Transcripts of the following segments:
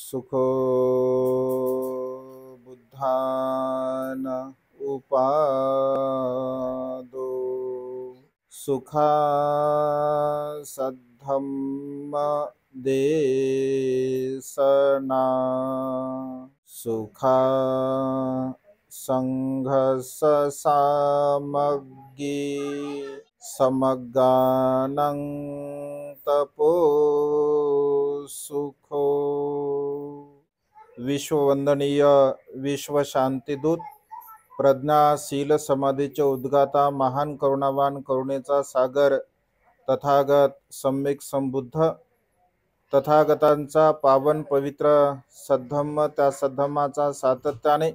सुखो बुद्धान उपादो सुखा सद्धम्म देशना सुखा संघस सामग्गी समगानं तपो सुखो। विश्ववंदनीय विश्व शांतिदूत प्रज्ञाशील समाधीचे उद्गाता महान करुणावान करुणेचा सागर तथागत सम्यक संबुद्ध तथागतांचा पावन पवित्र सद्धम्म त्या सद्धम्माचा सातत्याने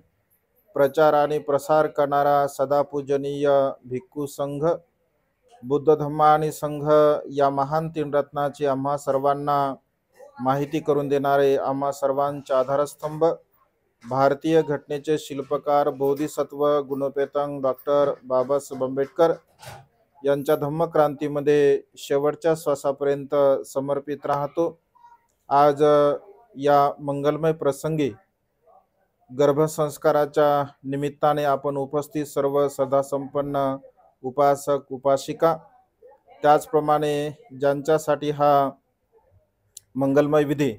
प्रचार आणि प्रसार करणारा सदा पूजनीय भिक्खू संघ बुद्ध धम्म आणि संघ या महान तीन रत्नाची आम्हा सर्वांना माहिती करून देणारे आम्हा सर्वांचे आधारस्तंभ भारतीय घटनेचे शिल्पकार बोधिसत्व गुणपेतंग डॉक्टर बाबासाहेब आंबेडकर यांच्या धम्मक्रांतीमध्ये शेवटच्या श्वासापर्यंत समर्पित राहतो। आज या मंगलमय प्रसंगी गर्भसंस्काराच्या निमित्ताने आपण उपस्थित सर्व सदासंपन्न उपासक उपासिका त्याचप्रमाणे ज्यांच्यासाठी हा मंगलमय विधी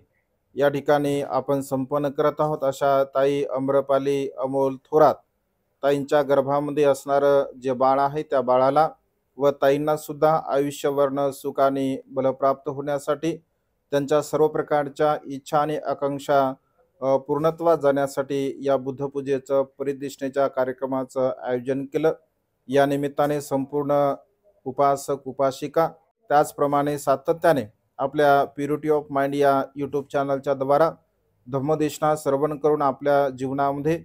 या ठिकाणी आपण संपन्न करत आहोत अशा ताई अम्रपाली अमोल थोरात ताईंच्या गर्भामध्ये असणारं जे बाळ आहे त्या बाळाला व ताईंना सुद्धा आयुष्यवर्ण सुख आणि बलप्राप्त होण्यासाठी त्यांच्या सर्व प्रकारच्या इच्छा आणि आकांक्षा पूर्णत्वास जाण्यासाठी या बुद्धपूजेचं परिदिष्णेच्या कार्यक्रमाचं आयोजन केलं। या निमित्ताने संपूर्ण उपासक उपासिका त्याचप्रमाणे सातत्याने आपल्या प्युरिटी ऑफ माइंड या यूट्यूब चॅनलच्या द्वारा धम्मदेशना श्रवण करून आपल्या जीवनामध्ये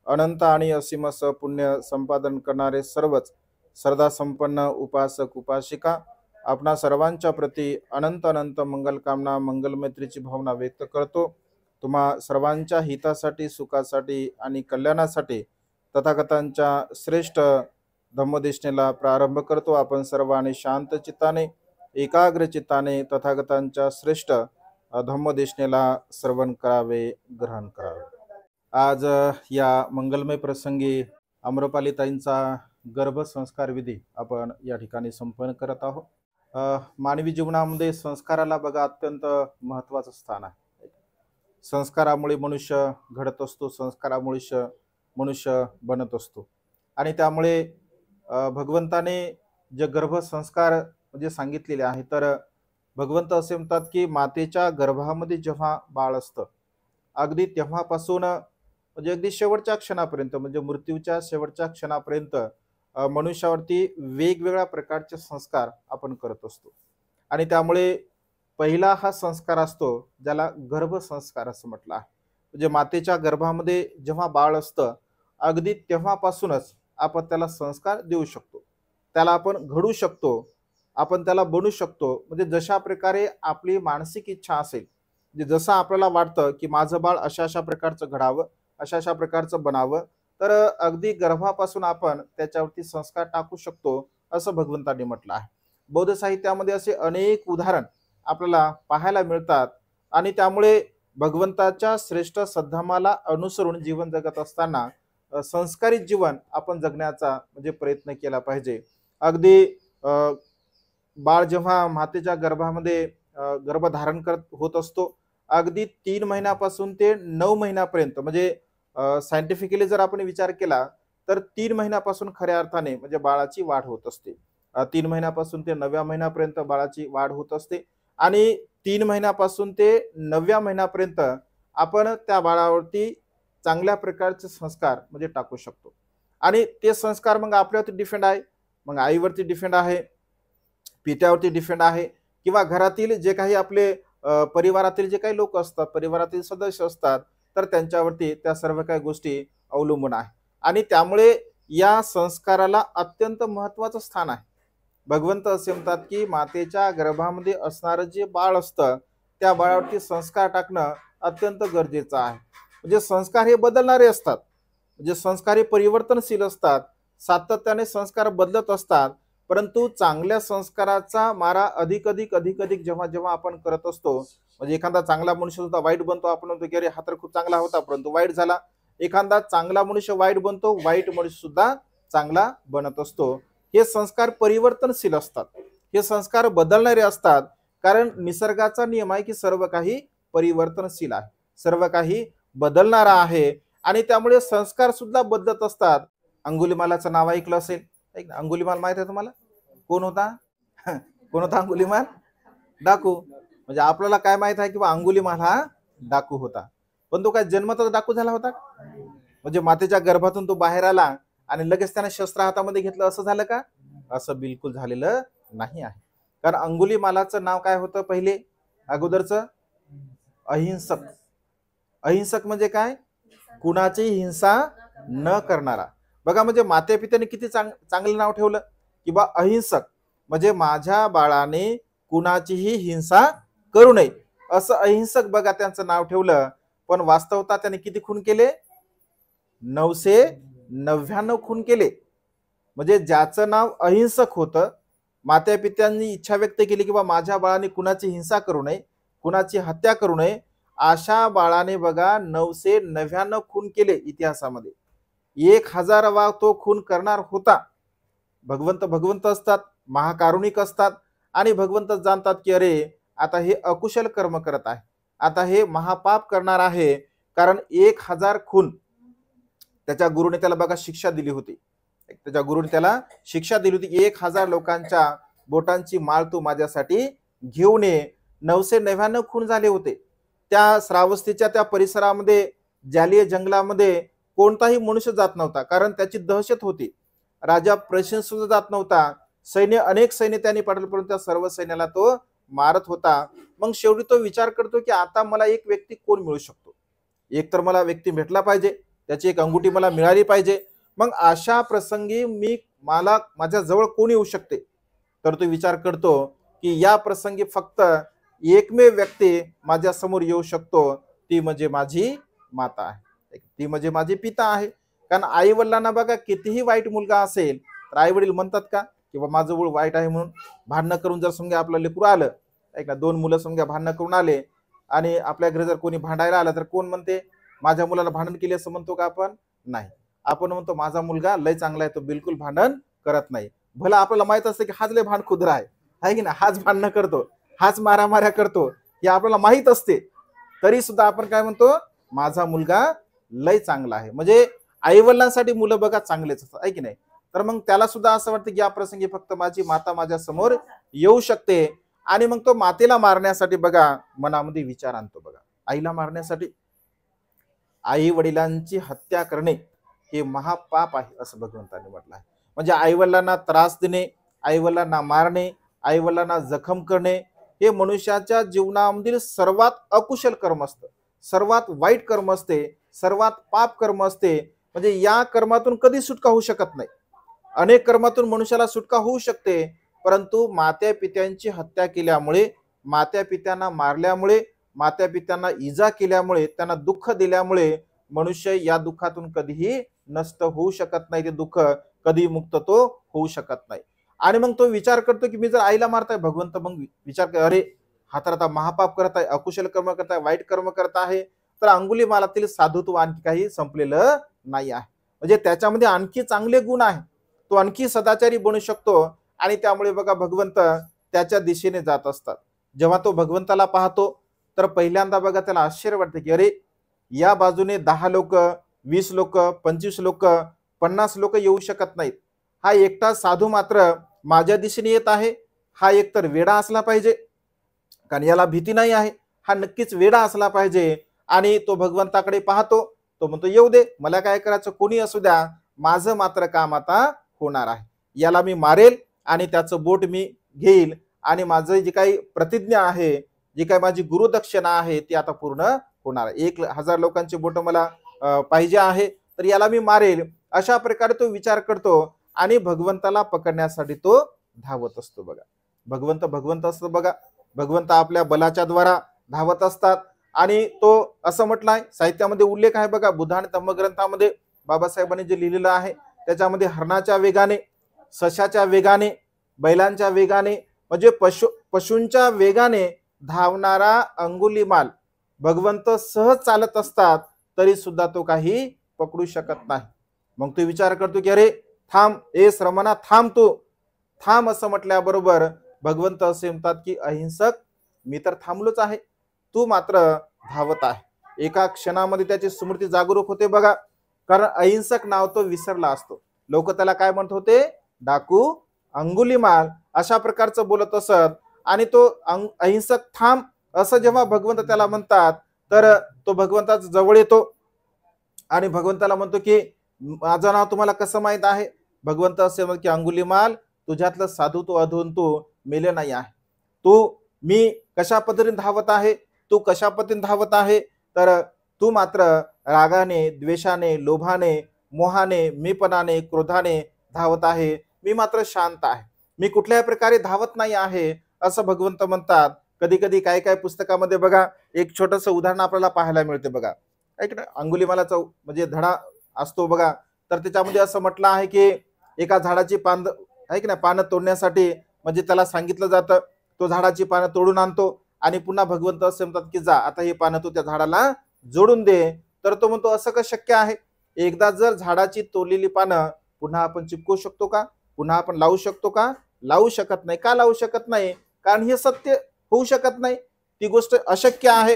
अनंत आणि असीम पुण्य संपादन करणारे सर्वच श्रद्धा संपन्न उपासक उपासिका आपणा सर्वांच्या प्रती अनंत अनंत मंगल कामना मंगल मैत्रीची भावना व्यक्त करतो। तुम्हा सर्वांच्या हितासाठी सुखासाठी आणि कल्याणासाठी तथागतांच्या श्रेष्ठ धम्मदेशनेला प्रारंभ करतो। आपण सर्वांनी शांत चित्ताने एकाग्र चित्ताने तथागतांच्या श्रेष्ठ धम्मदेशनेला श्रवण करावे ग्रहण करावे। आज या मंगलमय प्रसंगी अम्रपालीताईंचा गर्भसंस्कार विधी आपण या ठिकाणी संपन्न करत आहोत। मानवी जीवनामध्ये संस्काराला बघा अत्यंत महत्त्वाचं स्थान आहे। संस्कारामुळे मनुष्य घडत असतो, संस्कारामुळे मनुष्य बनत असतो आणि त्यामुळे भगवंताने जे गर्भसंस्कार म्हणजे सांगितलेले आहे तर भगवंत असे म्हणतात की मातेच्या गर्भामध्ये जेव्हा बाळ असतं अगदी तेव्हापासून म्हणजे अगदी शेवटच्या क्षणापर्यंत म्हणजे मृत्यूच्या शेवटच्या क्षणापर्यंत मनुष्यावरती वेगवेगळ्या प्रकारचे संस्कार आपण करत असतो आणि त्यामुळे पहिला हा संस्कार असतो ज्याला गर्भसंस्कार असं म्हटलं आहे। म्हणजे मातेच्या गर्भामध्ये जेव्हा बाळ असतं अगदी तेव्हापासूनच आपण त्याला संस्कार देऊ शकतो, त्याला आपण घडू शकतो, आपण त्याला बनू शकतो। म्हणजे जशा प्रकारे आपली मानसिक इच्छा असेल, म्हणजे जसं आपल्याला वाटतं की माझं बाळ अशा अशा प्रकारचं घडावं, अशा अशा प्रकारचं बनावं, तर अगदी गर्भापासून आपण त्याच्यावरती संस्कार टाकू शकतो असं भगवंतांनी म्हटलं आहे। बौद्ध साहित्यामध्ये असे अनेक उदाहरण आपल्याला पाहायला मिळतात आणि त्यामुळे भगवंताच्या श्रेष्ठ सद्धमाला अनुसरून जीवन जगत असताना संस्कारित जीवन आपण जगण्याचा म्हणजे प्रयत्न केला पाहिजे। अगदी बाळ जेव्हा मातेच्या गर्भामध्ये गर्भधारण करत होत असतो अगदी 3 महिन्यापासून ते 9 महिन्यापर्यंत म्हणजे सायंटिफिकली जर आपण विचार केला तर 3 महिन्यापासून खऱ्या अर्थाने म्हणजे बाळाची वाढ होत असते। 3 महिन्यापासून ते 9व्या महिन्यापर्यंत बाळाची वाढ होत असते आणि 3 महिन्यापासून ते 9व्या महिन्यापर्यंत आपण त्या बाळावरती चांगल्या प्रकारचे संस्कार म्हणजे टाकू शकतो आणि ते संस्कार मग आपल्यावरती डिपेंड आहे, मग आईवरती डिपेंड आहे, पित्यावरती डिपेंड आहे किंवा घरातील जे काही आपले परिवारातील जे काही लोक असतात, परिवारातील सदस्य असतात तर त्यांच्यावरती त्या सर्व काही गोष्टी अवलंबून आहे आणि त्यामुळे या संस्काराला अत्यंत महत्त्वाचं स्थान आहे। भगवंत असे म्हणतात की मातेच्या गर्भामध्ये असणारं जे बाळ असतं त्या बाळावरती संस्कार टाकणं अत्यंत गरजेचं आहे। म्हणजे संस्कार हे बदलणारे असतात, म्हणजे संस्कार हे परिवर्तनशील असतात, सातत्याने संस्कार बदलत असतात, परंतु चांगल्या संस्काराचा मारा अधिक अधिक अधिक अधिक जेव्हा जेव्हा आपण करत असतो, म्हणजे एखादा चांगला मनुष्य सुद्धा वाईट बनतो, आपण म्हणतो की अरे हा तर खूप चांगला होता परंतु वाईट झाला. एखादा चांगला मनुष्य वाईट बनतो, वाईट मनुष्य सुद्धा चांगला बनत असतो. हे संस्कार परिवर्तनशील असतात, हे संस्कार बदलणारे असतात. कारण निसर्गाचा नियम आहे की सर्व काही परिवर्तनशील आहे, सर्व काही बदलणारा आहे आणि त्यामुळे संस्कार सुद्धा बदलत असतात. अंगुलिमालाचं नाव ऐकलं असेल, अंगुलिमाल माहित आहे तुम्हाला? कोण होता? कोण होता अंगुलिमाल? डाकू. म्हणजे आपल्याला काय माहित आहे की अंगुलिमाल हा डाकू होता, पण तो काय जन्मतच डाकू झाला होता? म्हणजे मातेच्या गर्भातून तो बाहेर आला आणि लगेच त्याने शस्त्र हातामध्ये घेतलं असं झालं का? असं बिलकुल झालेलं नाही आहे. कारण अंगुलिमालाचं नाव काय होतं पहिले अगोदरचं? अहिंसक. अहिंसक म्हणजे काय? कुणाची हिंसा न करणारा. बघा म्हणजे माते पित्याने किती चांगलं नाव ठेवलं की बा अहिंसक, म्हणजे माझ्या बाळाने कुणाचीही हिंसा करू नये असं अहिंसक बघा त्यांचं नाव ठेवलं. पण वास्तवता त्याने किती खून केले? 999 खून केले. म्हणजे ज्याचं नाव अहिंसक होतं, मात्या पित्यांनी इच्छा व्यक्त केली की बा माझ्या बाळाने कुणाची हिंसा करू नये, कुणाची हत्या करू नये, अशा बाळाने बघा 999 खून केले इतिहासामध्ये. 1000वा तो खून करणार होता. भगवंत भगवंत असतात, महाकारुणिक असतात आणि भगवंत जाणतात की अरे आता हे अकुशल कर्म करत आहे, आता हे महापाप करणार आहे. कारण 1000 खून त्याच्या गुरुने त्याला बघा शिक्षा दिली होती. त्याच्या गुरुने त्याला शिक्षा दिली होती, 1000 लोकांच्या बोटांची माळ तू माझ्यासाठी घेऊन ये. 999 खून झाले होते. त्या श्रावस्तीच्या त्या परिसरामध्ये, जालिय जंगलामध्ये कोणताही मनुष्य जात नव्हता, कारण त्याची दहशत होती. राजा प्रश्न सुद्धा जात नव्हता. सैन्य अनेक सैन्य त्यांनी पाठवलं, परंतु त्या सर्व सैन्याला तो मारत होता. मग शेवटी तो विचार करतो की आता मला एक व्यक्ती कोण मिळू शकतो, एक तर मला व्यक्ती भेटला पाहिजे, त्याची एक अंगुठी मला मिळाली पाहिजे. मग अशा प्रसंगी मला माझ्या जवळ कोण येऊ शकते? तर तो विचार करतो की या प्रसंगी फक्त एकमेव व्यक्ती माझ्या समोर येऊ शकतो, ती म्हणजे माझी माता आहे, ती म्हणजे माझे पिता आहे. कारण आई वडिलांना बघा कितीही वाईट मुलगा असेल तर आई वडील म्हणतात का की माझं मूळ वाईट आहे म्हणून? भांडणं करून जर समजा आपलं लेकरू आलं, ऐका दोन मुलं समजा भांडणं करून आले आणि आपल्या घरी जर कोणी भांडायला आलं तर कोण म्हणते माझ्या मुलाला भांडण केले असं म्हणतो का आपण? नाही. आपण म्हणतो माझा मुलगा लय चांगला आहे, तो बिलकुल भांडण करत नाही. भला आपल्याला माहित असतं की हाच लय भांडखुद्र आहे की ना, हाच भांडणं करतो, हाच मारामाऱ्या करतो, हे आपल्याला माहित असते, तरी सुद्धा आपण काय म्हणतो? माझा मुलगा लय चांगला आहे. म्हणजे आई वडिलांसाठी मुलं बघा चांगलेच असतात, आहे की नाही? तर मग त्याला सुद्धा असं वाटतं की या प्रसंगी फक्त माझी माता माझ्या समोर येऊ शकते. आणि मग तो मातेला मारण्यासाठी बघा मनामध्ये विचार आणतो. बघा आईला मारण्यासाठी, आई वडिलांची हत्या करणे हे महापाप आहे असं भगवंताने म्हटलं आहे. म्हणजे आई वडिलांना त्रास देणे, आई वडिलांना मारणे, आई वडिलांना जखम करणे हे मनुष्याच्या जीवनामधील सर्वात अकुशल कर्म असतं, सर्वात वाईट कर्म असते, सर्वात पाप कर्म असते. म्हणजे या कर्मातून कधी सुटका होऊ शकत नाही. अनेक कर्मातून मनुष्याला सुटका होऊ शकते, परंतु मात्या पित्यांची हत्या केल्यामुळे, मात्या पित्यांना मारल्यामुळे, मात्या पित्यांना इजा केल्यामुळे, त्यांना दुःख दिल्यामुळे मनुष्य या दुःखातून कधीही नष्ट होऊ शकत नाही. ते दुःख कधी मुक्त तो होऊ शकत नाही. आणि मग तो विचार करतो की मी जर आईला मारताय, भगवंत मग विचार कर अरे हा तर आता महापाप करत आहे, अकुशल कर्म करत आहे, वाईट कर्म करत आहे. तर अंगुलीमालातील साधुत्व आणखी काही संपलेलं नाही आहे. म्हणजे त्याच्यामध्ये आणखी चांगले गुण आहे, तो आणखी सदाचारी बनू शकतो. आणि त्यामुळे बघा भगवंत त्याच्या दिशेने जात असतात. जेव्हा तो भगवंताला पाहतो तर पहिल्यांदा बघा त्याला आश्चर्य वाटते की अरे या बाजूने 10 लोक, 20 लोक, 25 लोक, 50 लोक येऊ शकत नाहीत, हा एकटा साधू मात्र माझ्या दिशेने येत आहे. हा एकतर वेडा असला पाहिजे, कारण याला भीती नाही आहे, हा नक्कीच वेडा असला पाहिजे. आणि तो भगवंताकडे पाहतो, तो म्हणतो येऊ दे, मला काय करायचं, कोणी असू द्या, माझं मात्र काम आता होणार आहे. याला मी मारेल आणि त्याचं बोट मी घेईल आणि माझं जी काही प्रतिज्ञा आहे, जी काही माझी गुरुदक्षिणा आहे ती आता पूर्ण होणार आहे. 1000 लोकांची बोट मला पाहिजे आहे, तर याला मी मारेल. अशा प्रकारे तो विचार करतो आणि भगवंताला पकडण्यासाठी तो धावत असतो. बघा भगवंत भगवंत असतो, बघा भगवंत आपल्या बलाच्या द्वारा धावत असतात. आणि तो असं म्हटलंय, साहित्यामध्ये उल्लेख आहे बघा, बुद्ध आणि धम्मग्रंथामध्ये बाबासाहेबांनी जे लिहिलेलं आहे त्याच्यामध्ये हरणाच्या वेगाने, सशाच्या वेगाने बैलांच्या वेगाने म्हणजे पशूंच्या वेगाने धावणारा अंगुलीमाल भगवंत सहज चालत असतात तरी सुद्धा तो काही पकडू शकत नाही. मग तो विचार करतो की अरे थांब, ए श्रमणा थांब, तू थांब असं म्हटल्याबरोबर भगवंत असे म्हणतात की अहिंसक मी तर थांबलोच आहे, तू मात्र धावत आहे. एका क्षणामध्ये त्याची स्मृती जागरूक होते बघा. कारण अहिंसक नाव तो विसरला असतो. लोक त्याला काय म्हणत होते, डाकू अंगुलीमाल अशा प्रकारचं बोलत असत. आणि तो अहिंसक थांब असं जेव्हा भगवंत त्याला म्हणतात तर तो भगवंताच्या जवळ येतो आणि भगवंताला म्हणतो की माझं नाव तुम्हाला कसं माहित आहे. भगवंत असे म्हणतो की अंगुलीमाल तुझ्यातलं साधू तो अधून तू मेले नाही आहे. तू मी कशा पद्धतीने धावत आहे, तू कशा पद्धतीने धावत आहे, तर तू मात्र रागाने, द्वेषाने, लोभाने, मोहाने, मीपणाने, क्रोधाने धावत आहे. मी मात्र शांत आहे, मी कुठल्याही प्रकारे धावत नाही आहे असं भगवंत म्हणतात. कधी कधी काय काय पुस्तकामध्ये बघा एक छोटस उदाहरण आपल्याला पाहायला मिळते बघा. ऐक ना, अंगुलीमालाचा म्हणजे धडा असतो बघा. तर त्याच्यामध्ये असं म्हटलं आहे की एका झाडाची पानं तोडण्यासाठी म्हणजे त्याला सांगितलं जातं, तो झाडाची पानं तोडून आणतो आणि पुन्हा भगवंत असे म्हणतात की जा आता ही पानं तू त्या झाडाला जोडून दे. तर तो म्हणतो असं कसं शक्य आहे, एकदा जर झाडाची तोडलेली पानं पुन्हा आपण चिपकू शकतो का, पुन्हा आपण लावू शकतो का, लावू शकत नाही. का लावू शकत नाही, कारण हे सत्य होऊ शकत नाही, ती गोष्ट अशक्य आहे.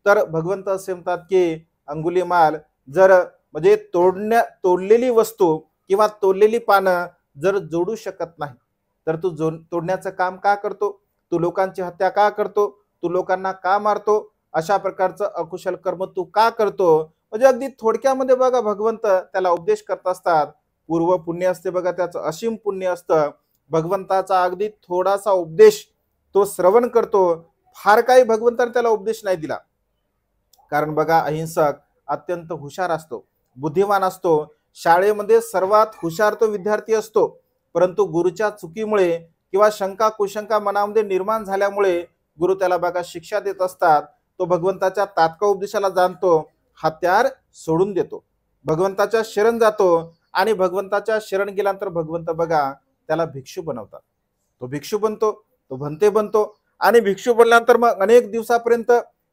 तर भगवंत असे म्हणतात की अंगुलीमाल जर म्हणजे तोडलेली वस्तू किंवा तोडलेली पानं जर जोडू शकत नाही तर तू तोडण्याचं काम का करतो, तू लोकांची हत्या का करतो, तू लोकांना का मारतो, अशा प्रकारचं अकुशल कर्म तू का करतो. म्हणजे अगदी थोडक्यामध्ये बघा भगवंत त्याला उपदेश करत असतात. पूर्व पुण्य असते बघा, त्याचं असीम पुण्य असतं. भगवंताचा अगदी थोडासा उपदेश तो श्रवण करतो, फार काही भगवंताने त्याला उपदेश नाही दिला. कारण बघा अहिंसक अत्यंत हुशार असतो, बुद्धिमान असतो. शाळेमध्ये सर्वात हुशार तो विद्यार्थी असतो, परंतु गुरुच्या चुकीमुळे किंवा शंका कुशंका मनामध्ये निर्माण झाल्यामुळे गुरु त्याला बघा शिक्षा देत असतात. तो भगवंताच्या तात्काळ उपदेशाला जाणतो, हत्यार सोडून देतो, भगवंताच्या शरण जातो आणि भगवंताच्या शरण गेल्यानंतर भगवंत बघा त्याला भिक्षू बनवतात. तो भिक्षू बनतो, तो भंते बनतो आणि भिक्षू बनल्यानंतर मग अनेक दिवसापर्यंत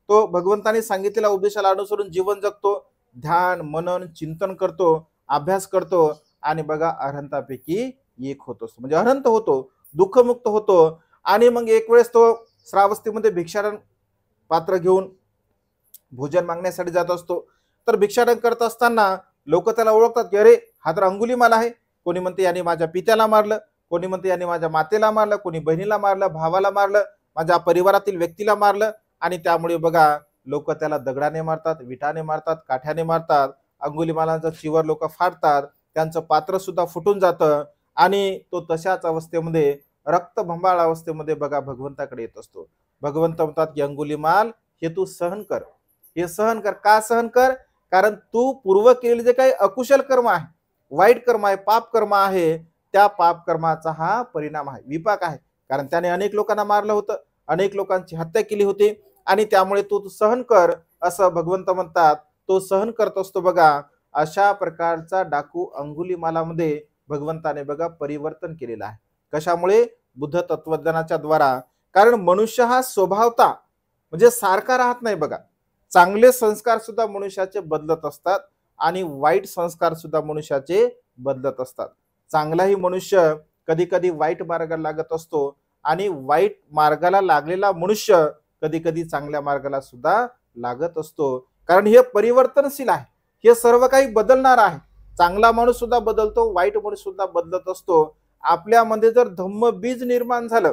तो भगवंताने सांगितलेल्या उपदेशाला अनुसरून जीवन जगतो, ध्यान मनन चिंतन करतो, अभ्यास करतो आणि बघा अरहंतापैकी एक होतो, म्हणजे अरहंत होतो, दुःखमुक्त होतो. आणि मग एक वेळेस तो श्रावस्तीमध्ये भिक्षाटन पात्र घेऊन भोजन मागण्यासाठी जात असतो. तर भिक्षाटन करत असताना लोक त्याला ओळखतात की अरे हा तर अंगुलीमाल आहे. कोणी म्हणते याने माझ्या पित्याला मारलं, कोणी म्हणते याने माझ्या मातेला मारलं, कोणी बहिणीला मारलं, भावाला मारलं, माझ्या परिवारातील व्यक्तीला मारलं. आणि त्यामुळे बघा लोक त्याला दगडाने मारतात, विटाने मारतात, काठ्याने मारतात. अंगुलीमालांचा चिवर लोक फाडतात, त्यांचं पात्र सुद्धा फुटून जातं आणि तो तशाच अवस्थेमध्ये रक्तभंबाळ अवस्थेमध्ये बघा भगवंताकडे येत असतो. भगवंत म्हणतात की अंगुलीमाल हे तू सहन कर, हे सहन कर. का सहन कर, कारण तू पूर्व केलेले जे काही अकुशल कर्म आहे, वाईट कर्म आहे, पाप कर्म आहे, त्या पाप कर्माचा हा परिणाम आहे, विपाक आहे. कारण त्याने अनेक लोकांना मारलं होतं, अनेक लोकांची हत्या केली होती आणि त्यामुळे तू सहन कर असं भगवंत म्हणतात. तो सहन करत असतो बघा. अशा प्रकारचा डाकू अंगुलीमालामध्ये भगवंताने बघा परिवर्तन केलेलं आहे. कशामुळे, बुद्ध तत्वज्ञानाच्या द्वारा. कारण मनुष्य हा स्वभावता म्हणजे सारखा राहत नाही बघा. चांगले संस्कार सुद्धा मनुष्याचे बदलत असतात आणि वाईट संस्कार सुद्धा मनुष्याचे बदलत असतात. चांगलाही मनुष्य कधी कधी वाईट मार्गाला लागत असतो आणि वाईट मार्गाला लागलेला मनुष्य कधी कधी चांगल्या मार्गाला सुद्धा लागत असतो. कारण हे परिवर्तनशील आहे, हे सर्व काही बदलणार आहे. चांगला माणूस सुद्धा बदलतो, वाईट माणूस सुद्धा बदलत असतो. आपल्यामध्ये जर धम्म बीज निर्माण झालं,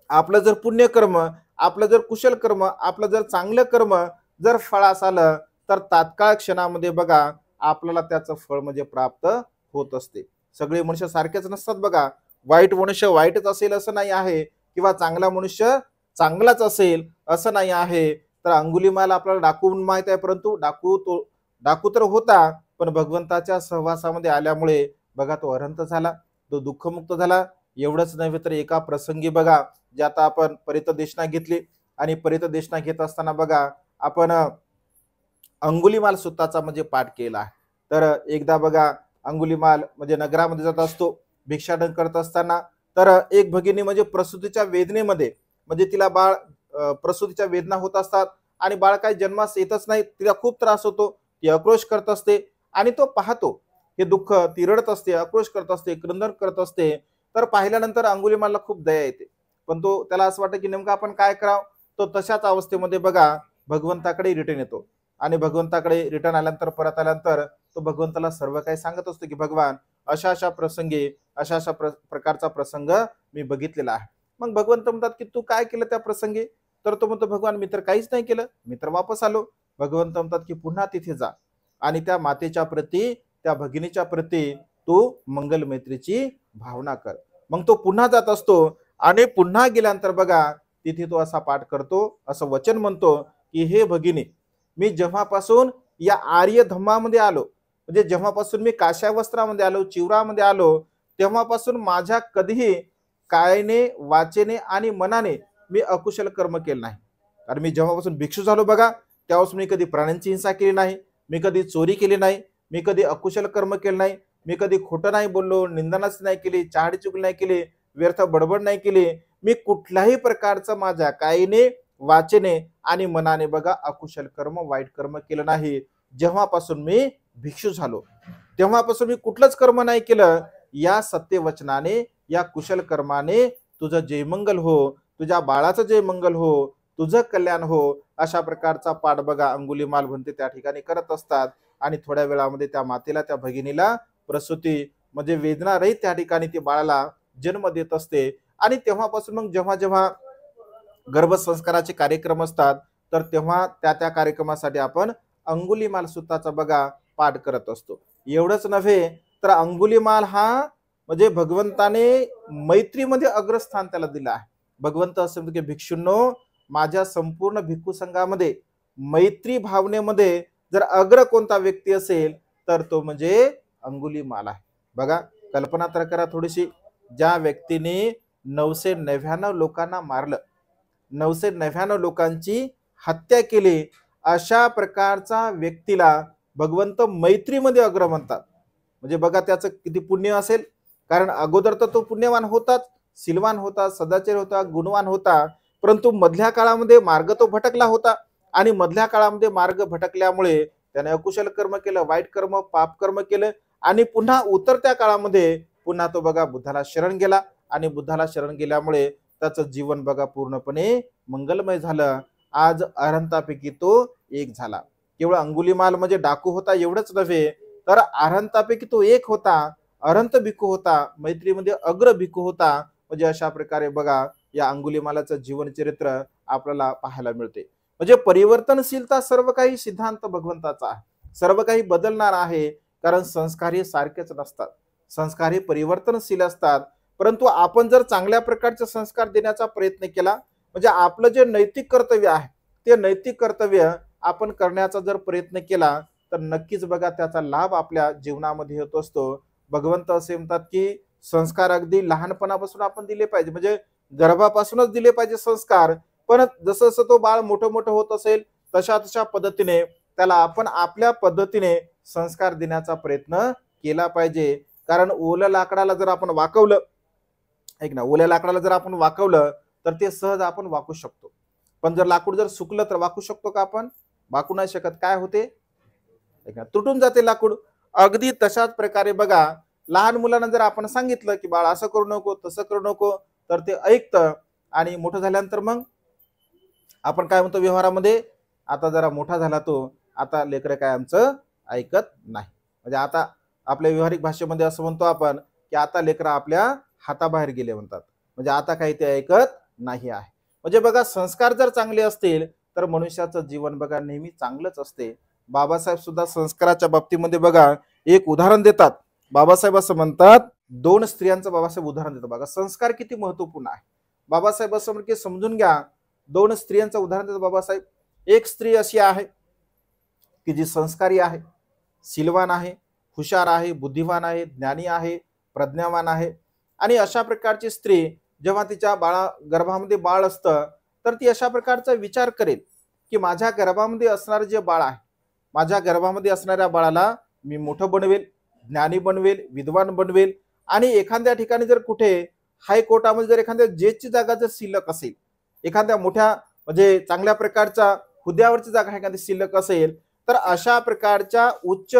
आपलं जर पुण्यकर्म, आपलं जर कुशल कर्म, आपलं जर चांगलं कर्म जर फळास आलं तर तात्काळ क्षणामध्ये बघा आपल्याला त्याचं फळ म्हणजे प्राप्त होत असते. सगळे मनुष्य सारखेच नसतात बघा. वाईट मनुष्य वाईटच असेल असं नाही आहे, किंवा चांगला मनुष्य चांगलाच असेल असं नाही आहे. तर अंगुलीमाल आपल्याला डाकू माहित आहे, परंतु डाकू तर होता, पण भगवंताच्या सहवासामध्ये आल्यामुळे बघा तो अरहंत झाला, तो दुःखमुक्त झाला. एवढंच नव्हे तर एका प्रसंगी बघा, जे आता आपण परितदेशना घेतली आणि परितदेशना घेत असताना बघा आपण अंगुलीमाल सुत्ताचा म्हणजे पाठ केला आहे. तर एकदा बघा अंगुलीमाल म्हणजे नगरामध्ये जात असतो भिक्षाटन करत असताना, तर एक भगिनी म्हणजे प्रसूतीच्या वेदनेमध्ये, म्हणजे तिला बाळ प्रसूतीच्या वेदना होत असतात आणि बाळ काही जन्मास येतच नाही, तिला खूप त्रास होतो, ती आक्रोश करत असते आणि तो पाहतो हे दुःख, ती रडत असते, आक्रोश करत असते, क्रंदन करत असते. तर पाहिल्यानंतर अंगुलीमालला खूप दया येते, पण तो त्याला असं वाटतं की नेमकं आपण काय करावं. तो तशाच अवस्थेमध्ये बघा भगवंताकडे रिटर्न येतो आणि भगवंताकडे रिटर्न आल्यानंतर, परत आल्यानंतर तो भगवंताला सर्व काही सांगत असतो की भगवान, अशा अशा प्रसंगी अशा अशा प्रकारचा प्रसंग मी बघितलेला आहे. मग भगवंत म्हणतात की तू काय केलं त्या प्रसंगी. तर तो म्हणतो भगवान मी तर काहीच नाही केलं, मी तर वापस आलो. भगवंत म्हणतात की पुन्हा तिथे जा आणि त्या मातेच्या प्रती, त्या भगिनीच्या प्रती तू मंगल मैत्रीची भावना कर. मग तो पुन्हा जात असतो आणि पुन्हा गेल्यानंतर बघा तिथे तो असा पाठ करतो, असं वचन म्हणतो की हे भगिनी, मी जेव्हापासून या आर्य धम्मामध्ये आलो, म्हणजे जेव्हापासून मी काश्या वस्त्रामध्ये आलो, चिवरामध्ये आलो, तेव्हापासून माझ्या कधीही कायने, वाचेने आणि मनाने मी अकुशल कर्म केलं नाही. कारण मी जेव्हापासून भिक्षू झालो बघा, तेव्हापासून मी कधी प्राण्यांची हिंसा केली नाही, मी कधी चोरी केली नाही, मी कधी अकुशल कर्म केलं नाही, मी कधी खोटं नाही बोललो, निंदनाच नाही केली, चहाडी चुकली नाही केली, व्यर्थ बडबड नाही केली. मी कुठल्याही प्रकारचं माझ्या कायने, वाचेने आणि मनाने बघा अकुशल कर्म, वाईट कर्म केलं नाही. जेव्हापासून मी भिक्षू झालो तेव्हापासून मी कुठलंच कर्म नाही केलं. या सत्यवचनाने, या कुशल कर्माने तुझं जय मंगल हो, तुझ्या बाळाचं जय मंगल हो, तुझं कल्याण हो, अशा प्रकारचा पाठ बघा अंगुलीमाल म्हणते त्या ठिकाणी करत असतात. आणि थोड्या वेळामध्ये त्या मातेला, त्या भगिनीला प्रसूती म्हणजे वेदना रहित त्या ठिकाणी ती बाळाला जन्म देत असते. आणि तेव्हापासून मग जेव्हा जेव्हा गर्भसंस्काराचे कार्यक्रम असतात, तर तेव्हा त्या त्या कार्यक्रमासाठी आपण अंगुलीमाल सुत्ताचा बघा पाठ करत असतो. एवढंच नव्हे तर अंगुलीमाल हा म्हणजे भगवंताने मैत्रीमध्ये अग्रस्थान त्याला दिलं आहे. भगवंत असं म्हणतो की भिक्षूंनो, माझ्या संपूर्ण भिक्खू संघामध्ये मैत्री भावनेमध्ये जर अग्र कोणता व्यक्ती असेल तर तो म्हणजे अंगुलीमाल आहे. बघा कल्पना तर करा थोडीशी, ज्या व्यक्तीने 999 लोकांना मारलं, 999 लोकांची हत्या केली, अशा प्रकारचा व्यक्तीला भगवंत मैत्रीमध्ये अग्र म्हणतात. म्हणजे बघा त्याचं किती पुण्य असेल. कारण अगोदर तर तो पुण्यवान होताच, सिलवान होता, सदाचारी होता, गुणवान होता, परंतु मधल्या काळामध्ये मार्ग तो भटकला होता. आणि मधल्या काळामध्ये मार्ग भटकल्यामुळे त्याने अकुशल कर्म केलं, वाईट कर्म, पाप कर्म केलं आणि पुन्हा उतरत्या काळामध्ये पुन्हा तो बघा बुद्धाला शरण गेला आणि बुद्धाला शरण गेल्यामुळे त्याचं जीवन बघा पूर्णपणे मंगलमय झालं. आज अरहंतापैकी तो एक झाला. केवळ अंगुलीमाल म्हणजे डाकू होता एवढंच नव्हे, तर अरहंतापैकी तो एक होता, अरहंत भिक्खू होता, मैत्रीमध्ये अग्र भिक्खू होता. म्हणजे अशा प्रकारे बघा या अंगुलीमालाचं जीवन चरित्र आपल्याला पाहायला मिळते. म्हणजे परिवर्तनशीलता सर्व काही सिद्धांत भगवंताचा आहे, सर्व काही बदलणार आहे. कारण संस्कार हे सारखेच नसतात, संस्कार हे परिवर्तनशील असतात. परंतु आपण जर चांगल्या प्रकारचे संस्कार देण्याचा प्रयत्न केला, म्हणजे आपलं जे नैतिक कर्तव्य आहे ते नैतिक कर्तव्य आपण करण्याचा जर प्रयत्न केला, तर नक्कीच बघा त्याचा लाभ आपल्या जीवनामध्ये होत असतो. भगवंत असे म्हणतात की संस्कार अगदी लहानपणापासून आपण दिले पाहिजे, म्हणजे गर्भापासूनच दिले पाहिजे संस्कार. पण जसं जसं तो बाळ मोठं मोठं होत असेल तशा तशा पद्धतीने त्याला आपण आपल्या पद्धतीने संस्कार देण्याचा प्रयत्न केला पाहिजे. कारण ओल्या लाकडाला जर आपण वाकवलं, ऐक ना, ओल्या लाकडाला जर आपण वाकवलं तर ते सहज आपण वाकू शकतो. पण जर लाकूड जर सुकलं तर वाकू शकतो का आपण? वाकू नाही शकत. काय होते? ऐक ना, तुटून जाते लाकूड. अगदी तशाच प्रकारे बघा लहान मुलांना जर आपण सांगितलं की बाळ असं करू नको, तसं करू नको, तर ते ऐकतं. आणि मोठं झाल्यानंतर मग आपण काय म्हणतो व्यवहारामध्ये, आता जरा मोठा झाला तो, आता लेकरं काय आमचं ऐकत नाही. म्हणजे आता आपल्या व्यवहारिक भाषेमध्ये असं म्हणतो आपण की आता लेकरं आपल्या हाताबाहेर गेले म्हणतात, म्हणजे आता काही ते ऐकत नाही आहे. म्हणजे बघा संस्कार जर चांगले असतील तर मनुष्याचं जीवन बघा नेहमी चांगलंच असते. बाबासाहेब सुद्धा संस्काराच्या बाबतीमध्ये बघा एक उदाहरण देतात. बाबासाहेब असं म्हणतात, दोन स्त्रियांचं बाबासाहेब उदाहरण देतात. बघा संस्कार किती महत्वपूर्ण आहे. बाबासाहेब असं म्हणजे समजून घ्या, दोन स्त्रियांचं उदाहरण देतात बाबासाहेब. एक स्त्री अशी आहे की जी संस्कारी आहे, सिलवान आहे, हुशार आहे, बुद्धिवान आहे, ज्ञानी आहे, प्रज्ञावान आहे. आणि अशा प्रकारची स्त्री जेव्हा तिच्या गर्भामध्ये बाळ असतं तर ती अशा प्रकारचा विचार करेल की माझ्या गर्भामध्ये असणारे जे बाळ आहे, माझ्या गर्भामध्ये असणाऱ्या बाळाला मी मोठं बनवेल, ज्ञानी बनवेल, विद्वान बनवेल. आणि एखाद्या ठिकाणी जर कुठे हायकोर्टामध्ये जर एखाद्या जजची जागा जर शिल्लक असेल, एखाद्या मोठ्या म्हणजे चांगल्या प्रकारच्या हुद्द्यावरची जागा एखादी शिल्लक असेल, तर अशा प्रकारच्या उच्च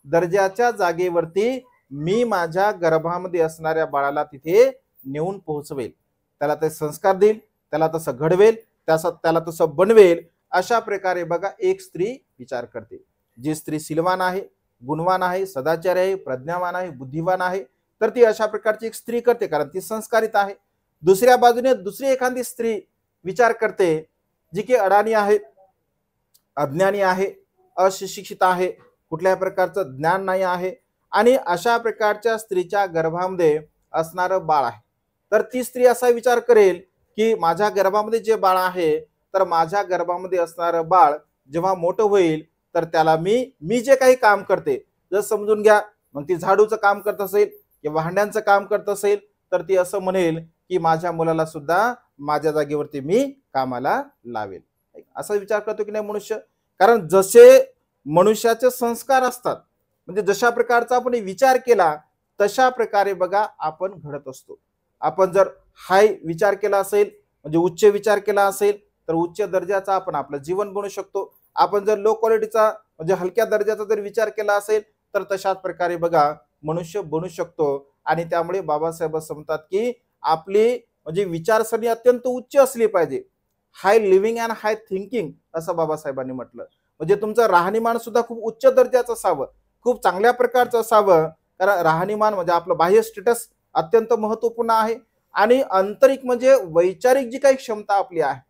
दर्जाच्या जागेवरती मी माझ्या गर्भामध्ये असणाऱ्या बाळाला तिथे नेऊन पोहोचवेल, त्याला ते संस्कार देईल, त्याला तसं घडवेल, त्याला तसं बनवेल. अशा प्रकारे बघा एक स्त्री विचार करते. जी स्त्री शीलवान आहे, गुणवान आहे, सदाचारी आहे, प्रज्ञावान आहे, बुद्धिवान आहे, तर ती अशा प्रकारची एक स्त्री करते, कारण ती संस्कारित आहे. दुसऱ्या बाजूने दुसरी एखादी स्त्री विचार करते जी की अडाणी आहे, अज्ञानी आहे, अशिक्षित आहे, कुठल्याही प्रकारचं ज्ञान नाही आहे, आणि अशा प्रकारच्या स्त्रीच्या गर्भामध्ये असणारं बाळ आहे. तर ती स्त्री असा विचार करेल की माझ्या गर्भामध्ये जे बाळ आहे, तर माझ्या गर्भामध्ये असणारं बाळ जेव्हा मोठं होईल, तर त्याला मी जे काही काम करते, जर समजून घ्या, मग ती झाडूचं काम करत असेल किंवा भांड्यांचं काम करत असेल, तर ती असं म्हणेल की माझ्या मुलाला सुद्धा माझ्या जागेवरती मी कामाला लावेल. असा विचार करतो की नाही मनुष्य? कारण जसे मनुष्याचे संस्कार असतात, म्हणजे जशा प्रकारचा आपण विचार केला तशा प्रकारे बघा आपण घडत असतो. आपण जर हाय विचार केला असेल, म्हणजे उच्च विचार केला असेल, तर उच्च दर्जाचा आपण आपलं जीवन बनवू शकतो. आपण जर लो क्वालिटीचा म्हणजे हलक्या दर्जाचा जर विचार केला असेल, तर तशाच प्रकारे बघा मनुष्य बनू शकतो. आणि त्यामुळे बाबासाहेब असं म्हणतात की आपली म्हणजे विचारसरणी अत्यंत उच्च असली पाहिजे. हाय लिव्हिंग अँड हाय थिंकिंग असं बाबासाहेबांनी म्हटलं. म्हणजे तुमचं राहणीमान सुद्धा खूप उच्च दर्जाचं असावं, खूप चांगल्या प्रकारचं असावं. कारण राहणीमान म्हणजे आपलं बाह्य स्टेटस अत्यंत महत्वपूर्ण आहे, आणि आंतरिक म्हणजे वैचारिक जी काही क्षमता आपली आहे,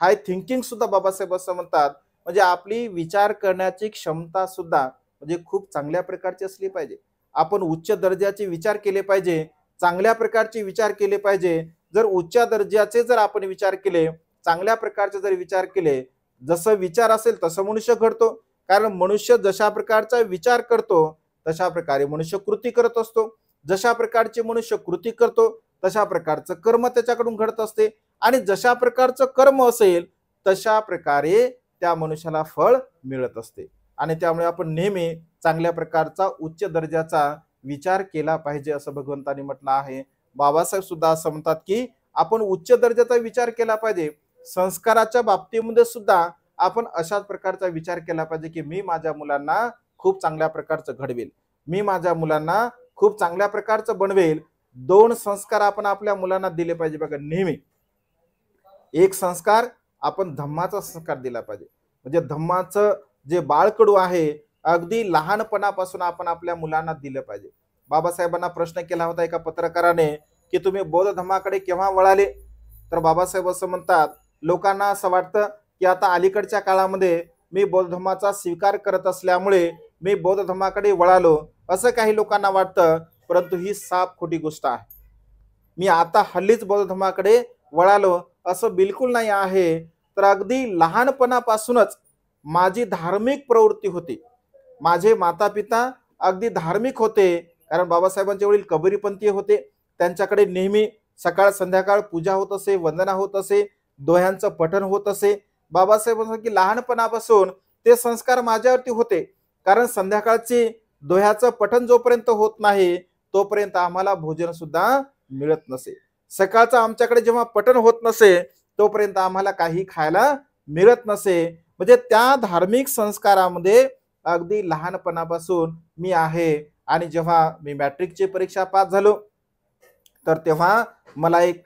हाय थिंकिंग सुद्धा बाबासाहेब असं म्हणतात, म्हणजे आपली विचार करण्याची क्षमता सुद्धा म्हणजे खूप चांगल्या प्रकारची असली पाहिजे. आपण उच्च दर्जाचे विचार केले पाहिजे, चांगल्या प्रकारचे विचार केले पाहिजे. जर उच्च दर्जाचे जर आपण विचार केले, चांगल्या प्रकारचे जर विचार केले, जसं विचार असेल तसं मनुष्य घडतो. कारण मनुष्य जशा प्रकारचा विचार करतो तशा प्रकारे मनुष्य कृती करत असतो. जशा प्रकारचे मनुष्य कृती करतो तशा प्रकारचं कर्म त्याच्याकडून घडत असते, आणि जशा प्रकारचं कर्म असेल तशा प्रकारे त्या मनुष्याला फळ मिळत असते. आणि त्यामुळे आपण नेहमी चांगल्या प्रकारचा उच्च दर्जाचा विचार केला पाहिजे असं भगवंतांनी म्हटलं आहे. बाबासाहेब सुद्धा असं म्हणतात की आपण उच्च दर्जाचा विचार केला पाहिजे. संस्काराच्या बाबतीमध्ये सुद्धा आपण अशाच प्रकारचा विचार केला पाहिजे की मी माझ्या मुलांना खूप चांगल्या प्रकारचं घडवेल, मी माझ्या मुलांना खूप चांगल्या प्रकारचं बनवेल. दोन संस्कार आपण आपल्या मुलांना दिले पाहिजे बघा नेहमी. एक संस्कार आपण धम्माचा संस्कार दिला पाहिजे, म्हणजे धम्माचं जे बाळकडू आहे अगदी लहानपणापासून आपण आपल्या मुलांना दिलं पाहिजे. बाबासाहेबांना प्रश्न केला होता एका पत्रकाराने की तुम्ही बौद्ध धर्माकडे केव्हा वळाले, तर बाबासाहेब असं म्हणतात, लोकांना असं वाटतं की आता अलीकडच्या काळामध्ये मी बौद्ध धर्माचा स्वीकार करत असल्यामुळे मी बौद्ध धर्माकडे वळालो, असं काही लोकांना वाटतं, परंतु ही साफ खोटी गोष्ट आहे. मी आता हल्लीच बौद्ध धर्माकडे वळालो असं बिलकुल नाही आहे. तर अगदी लहानपणापासूनच माझी धार्मिक प्रवृत्ती होती. माझे माता पिता अगदी धार्मिक होते, कारण बाबासाहेबांचे वडील कबीरपंथी होते. त्यांच्याकडे नेहमी सकाळ संध्याकाळ पूजा होत असे, वंदना होत असे, दोह्यांचं पठण होत असे. बाबासाहेब म्हणतात की लहानपणापासून ते संस्कार माझ्यावरती होते, कारण संध्याकाळची दोह्याचं पठण जोपर्यंत होत नाही तोपर्यंत आम्हाला भोजन सुद्धा मिळत नसे. सकाळचं आमच्याकडे जेव्हा पठण होत नसे तोपर्यंत आम्हाला काही खायला मिळत नसे. म्हणजे त्या धार्मिक संस्कारामध्ये अगदी लहानपणापासून मी आहे. आणि जेव्हा मी मॅट्रिकची परीक्षा पास झालो, तर तेव्हा मला एक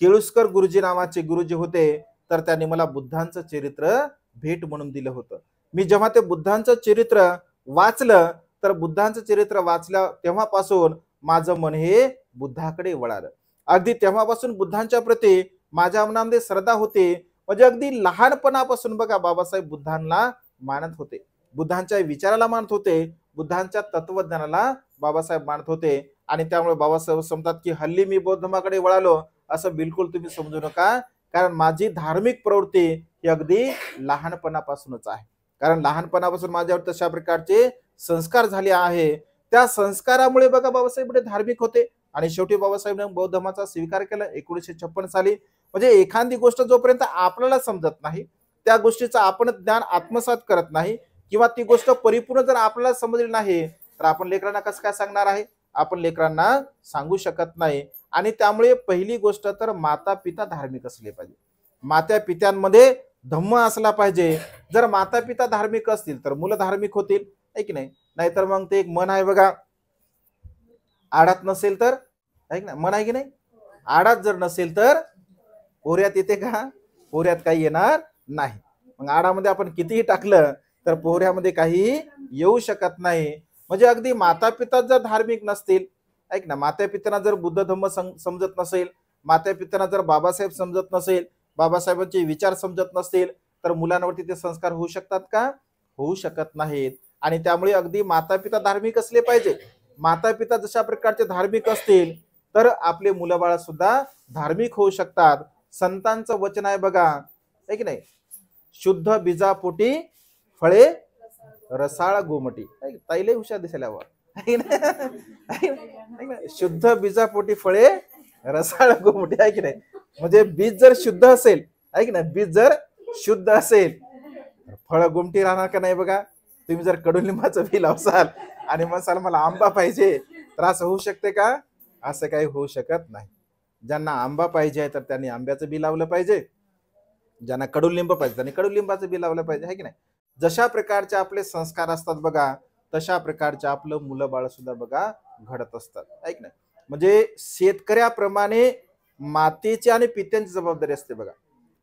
केळुस्कर गुरुजी नावाचे गुरुजी होते, तर त्यांनी मला बुद्धांचं चरित्र भेट म्हणून दिलं होतं. मी जेव्हा ते बुद्धांचं चरित्र वाचलं, तर बुद्धांचं चरित्र वाचलं तेव्हापासून माझं मन हे बुद्धाकडे वळालं. अगदी तेव्हापासून बुद्धांच्या प्रती माझ्या मनामध्ये श्रद्धा होती. म्हणजे अगदी लहानपणापासून बघा बाबासाहेब बुद्धांना मानत होते, बुद्धांच्या विचाराला मानत होते, बुद्धांच्या तत्वज्ञानाला बाबासाहेब मानत होते. आणि त्यामुळे बाबासाहेब समजतात की हल्ली मी बौद्ध धर्माकडे वळालो असं बिलकुल तुम्ही समजू नका, कारण माझी धार्मिक प्रवृत्ती ही अगदी लहानपणापासूनच आहे. कारण लहानपणापासून माझ्यावर तशा प्रकारचे संस्कार झाले आहे. त्या संस्कारामुळे बघा बाबासाहेब धार्मिक होते, आणि शेवटी बाबासाहेबांनी बौद्ध धर्माचा स्वीकार केला 1956 साली. म्हणजे एखादी गोष्ट जोपर्यंत आपल्याला समजत नाही, त्या गोष्टीचं आपण ज्ञान आत्मसात करत नाही, किंवा ती गोष्ट परिपूर्ण जर आपल्याला समजली नाही, तर आपण लेकरांना कसं काय सांगणार आहे? आपण लेकरांना सांगू शकत नाही. आणि त्यामुळे पहिली गोष्ट तर माता पिता धार्मिक असले पाहिजे. माता पित्यांमध्ये धम्म असला पाहिजे. जर माता पिता धार्मिक असतील तर मुलं धार्मिक होतील, आहे की नाही? नाहीतर मग ते एक मन आहे बघा, आडात नसेल तर, आहे की नाही? मन आहे की नाही? आडात जर नसेल तर पोऱ्यात येते का? पोऱ्यात काही येणार नाही. मग आडामध्ये आपण कितीही टाकलं तर पोऱ्यामध्ये काही येऊ शकत नाही. म्हणजे अगदी माता पिता जर धार्मिक नसतील, ऐक ना, माता पित्यांना जर बुद्ध धम्म समजत नसेल, माता पित्यांना जर बाबासाहेब समजत नसेल, बाबासाहेबांचे विचार समजत नसतील, तर मुलांवरती ते संस्कार होऊ शकतात का? होऊ शकत नाहीत. आणि त्यामुळे अगदी माता पिता धार्मिक असले पाहिजे. माता पिता जशा प्रकारचे धार्मिक असतील तर आपले मुलं बाळ सुद्धा धार्मिक होऊ शकतात. संतांचं वचन आहे बघा, आहे की नाही? शुद्ध बीजापोटी फळे रसाळ गोमटी. ताईले हुशार दिसायला हवं. शुद्ध बीजापोटी फळे रसाळ गोमटी, आहे की नाही? म्हणजे बीज जर शुद्ध असेल, आहे की नाही, बीज जर शुद्ध असेल फळ गोमटी राहणार का नाही बघा. तुम्ही जर कडुलिंबाचं बी लावसाल आणि म्हणसाल मला आंबा पाहिजे, तर असं होऊ शकते का? असं काही होऊ शकत नाही. ज्यांना आंबा पाहिजे तर त्यांनी आंब्याचं बी लावलं पाहिजे, ज्यांना कडुलिंब पाहिजे त्यांनी कडुलिंबाचं बी लावलं पाहिजे, आहे की नाही? जशा प्रकारचे आपले संस्कार असतात बघा, तशा प्रकारचे आपलं मुलं बाळ सुद्धा बघा घडत असतात, आहे की नाही? म्हणजे शेतकऱ्याप्रमाणे मातेची आणि पित्यांची जबाबदारी असते बघा.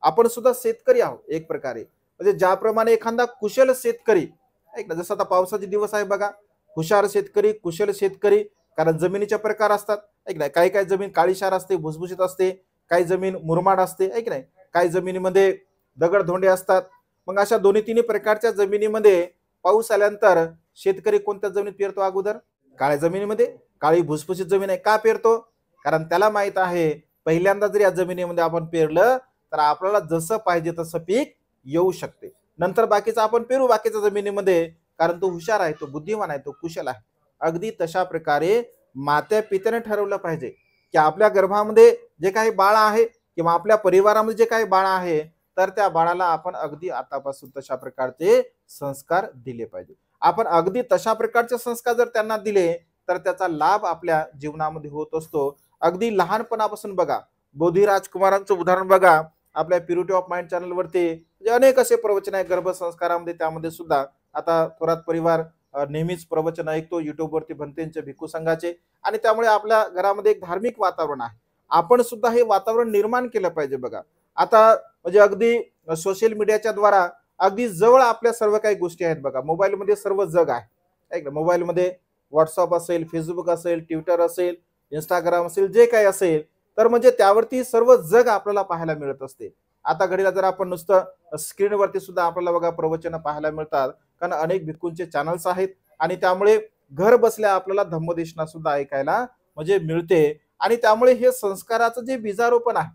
आपण सुद्धा शेतकरी आहोत एक प्रकारे. म्हणजे ज्याप्रमाणे एखादा कुशल शेतकरी, ऐक ना, जसं आता पावसाचे दिवस आहे बघा, हुशार शेतकरी, कुशल शेतकरी, कारण जमिनीचे प्रकार असतात, ऐक नाही, काही काही जमीन काळीशार असते, भुसभुशीत असते, काही जमीन मुरमाड असते, ऐक नाही, काही जमिनीमध्ये दगडधोंडे असतात. मग अशा दोन्ही तिन्ही प्रकारच्या जमिनीमध्ये पाऊस आल्यानंतर शेतकरी कोणत्या जमिनीत पेरतो? अगोदर काळ्या जमिनीमध्ये. काळी भुसभुशीत जमीन आहे का पेरतो? कारण त्याला माहित आहे पहिल्यांदा जर या जमिनीमध्ये आपण पेरलं तर आपल्याला जसं पाहिजे तसं पीक येऊ शकते. नंतर बाकीचं आपण पेरू बाकीच्या जमिनीमध्ये, कारण तो हुशार आहे, तो बुद्धिमान आहे, तो कुशल आहे. अगदी तशा प्रकारे मात्या पित्याने ठरवलं पाहिजे की आपल्या गर्भामध्ये जे काही बाळ आहे किंवा आपल्या परिवारामध्ये जे काही बाळ आहे, तर त्या बाळाला आपण अगदी आतापासून तशा प्रकारचे संस्कार दिले पाहिजे. आपण अगदी तशा प्रकारचे संस्कार जर त्यांना दिले तर त्याचा लाभ आपल्या जीवनामध्ये होत असतो. अगदी लहानपणापासून बघा, बोधी राजकुमारांचं उदाहरण बघा, आपल्या प्युरिटी ऑफ माइंड चॅनलवरती अनेक असे प्रवचन आहे गर्भसंस्कारामध्ये. त्यामध्ये सुद्धा आता थोरात परिवार नेहमीच प्रवचन ऐकतो युट्यूबवरती भंतेंच्या भिक्खू संघाचे, आणि त्यामुळे आपल्या घरामध्ये एक धार्मिक वातावरण आहे. आपण सुद्धा हे वातावरण निर्माण केलं पाहिजे बघा. आता म्हणजे अगदी सोशल मीडियाच्या द्वारा अगदी जवळ आपल्या सर्व काही गोष्टी आहेत बघा. मोबाईलमध्ये सर्व जग आहे. मोबाईलमध्ये व्हॉट्सअप असेल, फेसबुक असेल, ट्विटर असेल, इंस्टाग्राम असेल, जे काही असेल, तर म्हणजे त्यावरती सर्व जग आपल्याला पाहायला मिळत असते. आता घडीला जर आपण नुसतं स्क्रीनवरती सुद्धा आपल्याला बघा प्रवचन पाहायला मिळतात, कारण अनेक भिक्खूंचे चॅनल्स आहेत. आणि त्यामुळे घर बसल्या आपल्याला धम्मदेशना सुद्धा ऐकायला म्हणजे मिळते. आणि त्यामुळे हे संस्काराचं जे बीजारोपण आहे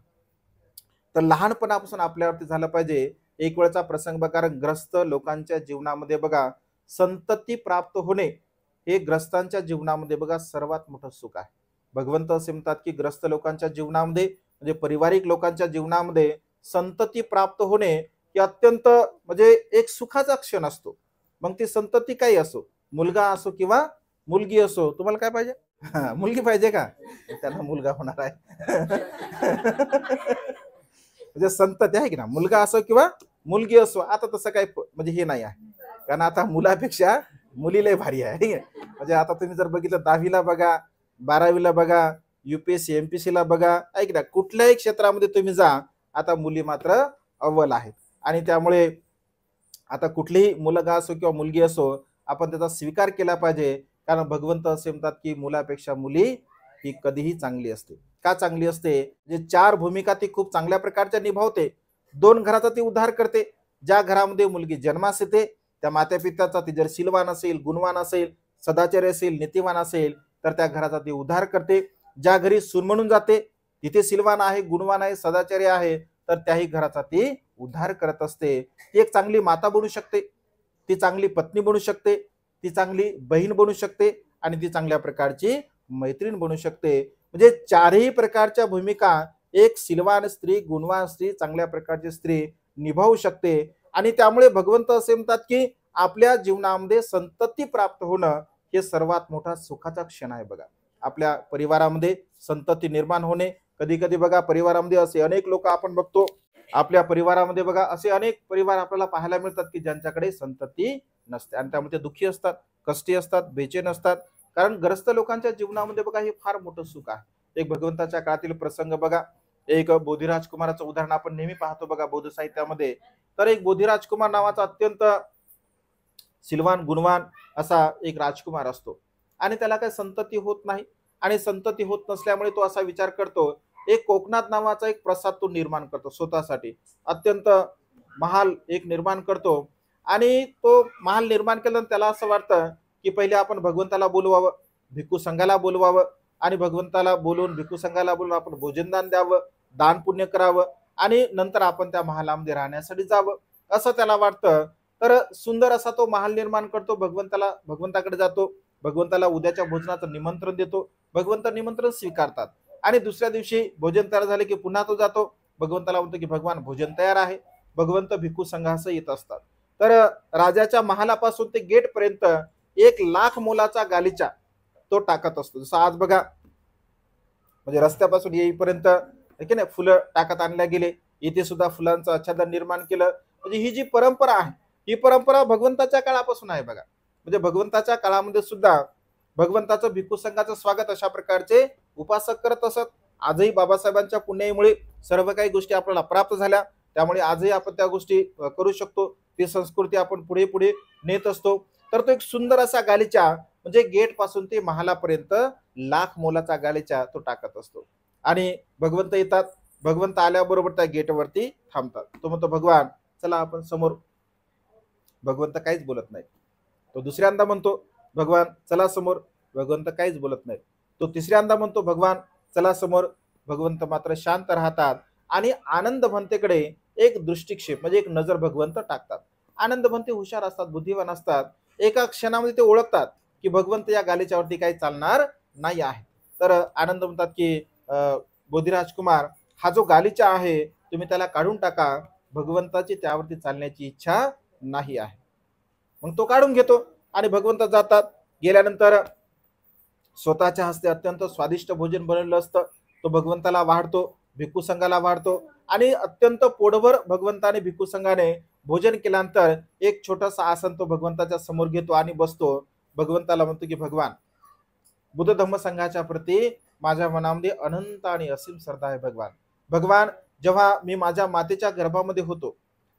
तर लहानपणापासून आपल्यावरती झालं पाहिजे. एक वेळचा प्रसंग बघा, ग्रस्त लोकांच्या जीवनामध्ये बघा संतती प्राप्त होणे हे ग्रस्तांच्या जीवनामध्ये बघा सर्वात मोठं सुख आहे. भगवंत असे म्हणतात की ग्रस्त लोकांच्या जीवनामध्ये म्हणजे पारिवारिक लोकांच्या जीवनामध्ये संतती प्राप्त होणे हे अत्यंत म्हणजे एक सुखाचा क्षण असतो. मग ती संतती काही असो, मुलगा असो किंवा मुलगी असो. तुम्हाला काय पाहिजे? मुलगी पाहिजे का? त्यांना मुलगा होणार आहे. म्हणजे संतती आहे की ना, मुलगा असो किंवा मुलगी असो. आता तसं काही म्हणजे हे नाही आहे, कारण आता मुलापेक्षा मुलीला भारी आहे. म्हणजे आता तुम्ही जर बघितलं 10वीला बघा, 12वीला बघा, UPSC MPSC ला बघा, ऐक ना, कुठल्याही क्षेत्रामध्ये तुम्ही जा, आता मुली मात्र अव्वल आहेत. आणि त्यामुळे आता कुठलीही मुलगा असो किंवा मुलगी असो, आपण त्याचा स्वीकार केला पाहिजे. कारण भगवंत असे म्हणतात की मुलापेक्षा मुली ही कधीही चांगली असते. का चांगली असते? जे 4 भूमिका ती खूप चांगल्या प्रकारच्या निभावते. 2 घराचा ती उद्धार करते. ज्या घरामध्ये मुलगी जन्मास येते त्या माता पित्याचा ती जर शीलवान असेल, गुणवान असेल, सदाचारी असेल, नीतिवान असेल, तर त्या घराचा ती उद्धार करते. ज्या घरी सून म्हणून जाते तिथे शीलवान आहे, गुणवान आहे, सदाचारी आहे, तर त्याही घराचा ती उद्धार करत असते. ती एक चांगली माता बनू शकते, ती चांगली पत्नी बनू शकते, ती चांगली बहीण बनू शकते, आणि ती चांगल्या प्रकारची मैत्रीण बनू शकते. म्हणजे 4ही प्रकारच्या भूमिका एक शीलवान स्त्री, गुणवान स्त्री, चांगल्या प्रकारची स्त्री निभावू शकते. आणि त्यामुळे भगवंत असे म्हणतात की आपल्या जीवनामध्ये संतती प्राप्त होणं हे सर्वात मोठा सुखाचा क्षण आहे बघा. आपल्या परिवारामध्ये संतती निर्माण होणे. कधी कधी बघा परिवारामध्ये असे अनेक लोक आपण बघतो, आपल्या परिवारामध्ये बघा असे अनेक परिवार आपल्याला पाहायला मिळतात की ज्यांच्याकडे संतती नसते आणि त्यामुळे ते दुःखी असतात, कष्टी असतात, बेचैन असतात. कारण ग्रस्त लोकांच्या जीवनामध्ये बघा हे फार मोठं सुख आहे. एक भगवंताच्या काळातील प्रसंग बघा, एक बोधिराज कुमाराचं उदाहरण आपण नेहमी पाहतो बघा बौद्ध साहित्यामध्ये. तर एक बोधिराज कुमार नावाचा अत्यंत सिलवान गुणवान असा एक राजकुमार असतो आणि त्याला काही संतती होत नाही. आणि संतती होत नसल्यामुळे तो असा विचार करतो, एक कोकणात नावाचा एक प्रसाद तो निर्माण करतो स्वतःसाठी. अत्यंत महाल एक निर्माण करतो आणि तो महाल निर्माण केल्यानंतर त्याला असं वाटतं की पहिले आपण भगवंताला बोलवावं, भिक्खू संघाला बोलवावं आणि भगवंताला बोलवून भिक्खू संघाला बोलून आपण भोजनदान द्यावं, दान पुण्य करावं आणि नंतर आपण त्या महालामध्ये राहण्यासाठी जावं, असं त्याला वाटतं. तर सुंदर असा तो महाल निर्माण करतो, भगवंताकडे जातो, भगवंताला उद्याच्या भोजनाचं निमंत्रण देतो. भगवंत निमंत्रण स्वीकारतात आणि दुसऱ्या दिवशी भोजन तयार झाले की पुन्हा तो जातो, भगवंताला म्हणतो की भगवान भोजन तयार आहे. भगवंत भिक्खू संघासह येत असतात. तर राजाच्या महालापासून ते गेट पर्यंत 1,00,000 मोलाचा गालिचा तो टाकत असतो. जसं आज बघा म्हणजे रस्त्यापासून येईपर्यंत की नाही फुलं टाकत आणल्या गेले, इथे सुद्धा फुलांचं आच्छादन निर्माण केलं. म्हणजे ही जी परंपरा आहे, ही परंपरा भगवंताच्या काळापासून आहे बघा. म्हणजे भगवंताच्या काळामध्ये सुद्धा भगवंताचं भिक्खू संघाचं स्वागत अशा प्रकारचे उपासक करत असत. आजही बाबासाहेबांच्या पुण्याईमुळे सर्व काही गोष्टी आपल्याला प्राप्त झाल्या, त्यामुळे आजही आपण त्या गोष्टी करू शकतो. ती संस्कृती आपण पुढे पुढे नेत असतो. तर तो एक सुंदर असा गालिचा म्हणजे गेट पासून ते महालापर्यंत 1,00,000 मोलाचा गालिचा तो टाकत असतो आणि भगवंत येतात. भगवंत आल्याबरोबर त्या गेटवरती थांबतात. तो म्हणतो भगवान चला आपण समोर. भगवंत काहीच बोलत नाही. तो दुसऱ्यांदा म्हणतो भगवान चला समोर. भगवंत काहीच बोलत नाही. तो तिसऱ्यांदा म्हणतो भगवान चला समोर. भगवंत मात्र शांत राहतात आणि आनंद भंतेकडे एक दृष्टिक्षेप म्हणजे एक नजर भगवंत टाकतात. आनंद भंते हुशार असतात, बुद्धिवान असतात. एका क्षणामध्ये ते ओळखतात की भगवंत या गालिच्यावरती काही चालणार नाही आहे. तर आनंद म्हणतात की बोधिराज कुमार हा जो गालिचा आहे तुम्ही त्याला काढून टाका, भगवंताची त्यावरती चालण्याची इच्छा नाही आहे. मग तो काढून घेतो आणि भगवंत जातात. गेल्यानंतर स्वतःच्या हस्ते अत्यंत स्वादिष्ट भोजन बनवलेलं असतं, तो भगवंताला वाढतो, भिक्खू संघाला वाढतो आणि अत्यंत पोटभर भगवंताने भिक्खू संघाने भोजन केल्यानंतर एक छोटासा आसन तो भगवंताच्या समोर घेतो आणि बसतो. भगवंताला म्हणतो की भगवान बुद्ध धम्म संघाच्या प्रती माझ्या मनामध्ये अनंत आणि असीम श्रद्धा आहे. भगवान भगवान जेव्हा मी माझ्या मातेच्या गर्भामध्ये होतो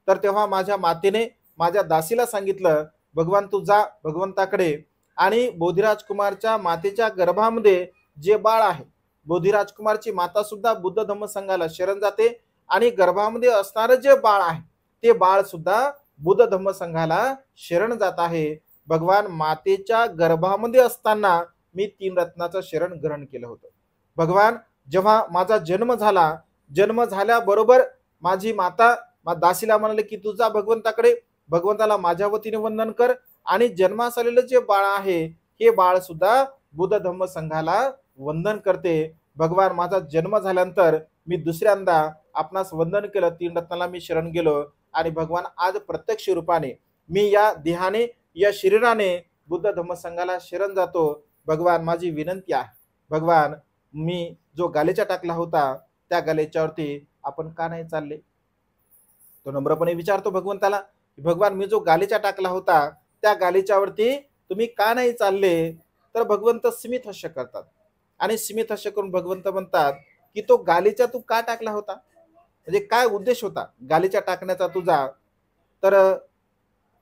तर तेव्हा माझ्या मातेने माझ्या दासीला सांगितलं भगवान तू जा भगवंताकडे आणि बोधिराज कुमारच्या मातेच्या गर्भामध्ये जे बाळ आहे, बोधिराज कुमारची माता सुद्धा बुद्ध धम्म संघाला शरण जाते आणि गर्भामध्ये असणारं जे बाळ आहे ते बाळ सुद्धा बुद्ध धम्म संघाला शरण जात आहे. भगवान मातेच्या गर्भामध्ये असताना मी 3 रत्नाचं शरण ग्रहण केलं होतं. भगवान जेव्हा माझा जन्म झाला, जन्म झाल्याबरोबर माझी माता दासीला म्हणाले की तुझा भगवंताकडे, भगवंताला माझ्या वतीने वंदन कर आणि जन्मास आलेलं जे बाळ आहे हे बाळ सुद्धा बुद्ध धम्म संघाला वंदन करते. भगवान माझा जन्म झाल्यानंतर मी दुसऱ्यांदा आपणास वंदन केलं, 3 रत्नाला मी शरण गेलो आणि भगवान आज प्रत्यक्ष रूपाने मी या देहाने या शरीराने बुद्ध धम्म संघाला शरण जातो. भगवान माझी विनंती आहे, भगवान मी जो गालिचा टाकला होता त्या गालिच्यावरती आपण का नाही चालले. तो नम्रपणे विचारतो भगवंताला, भगवान मी जो गालिचा टाकला होता त्या गालिच्यावरती तुम्ही का नाही चालले. तर भगवंत स्मित हास्य करतात आणि स्मित हास्य करून भगवंत म्हणतात की तो गालिचा तू का टाकला होता, म्हणजे काय उद्देश होता गालिचा टाकण्याचा तुझा. तर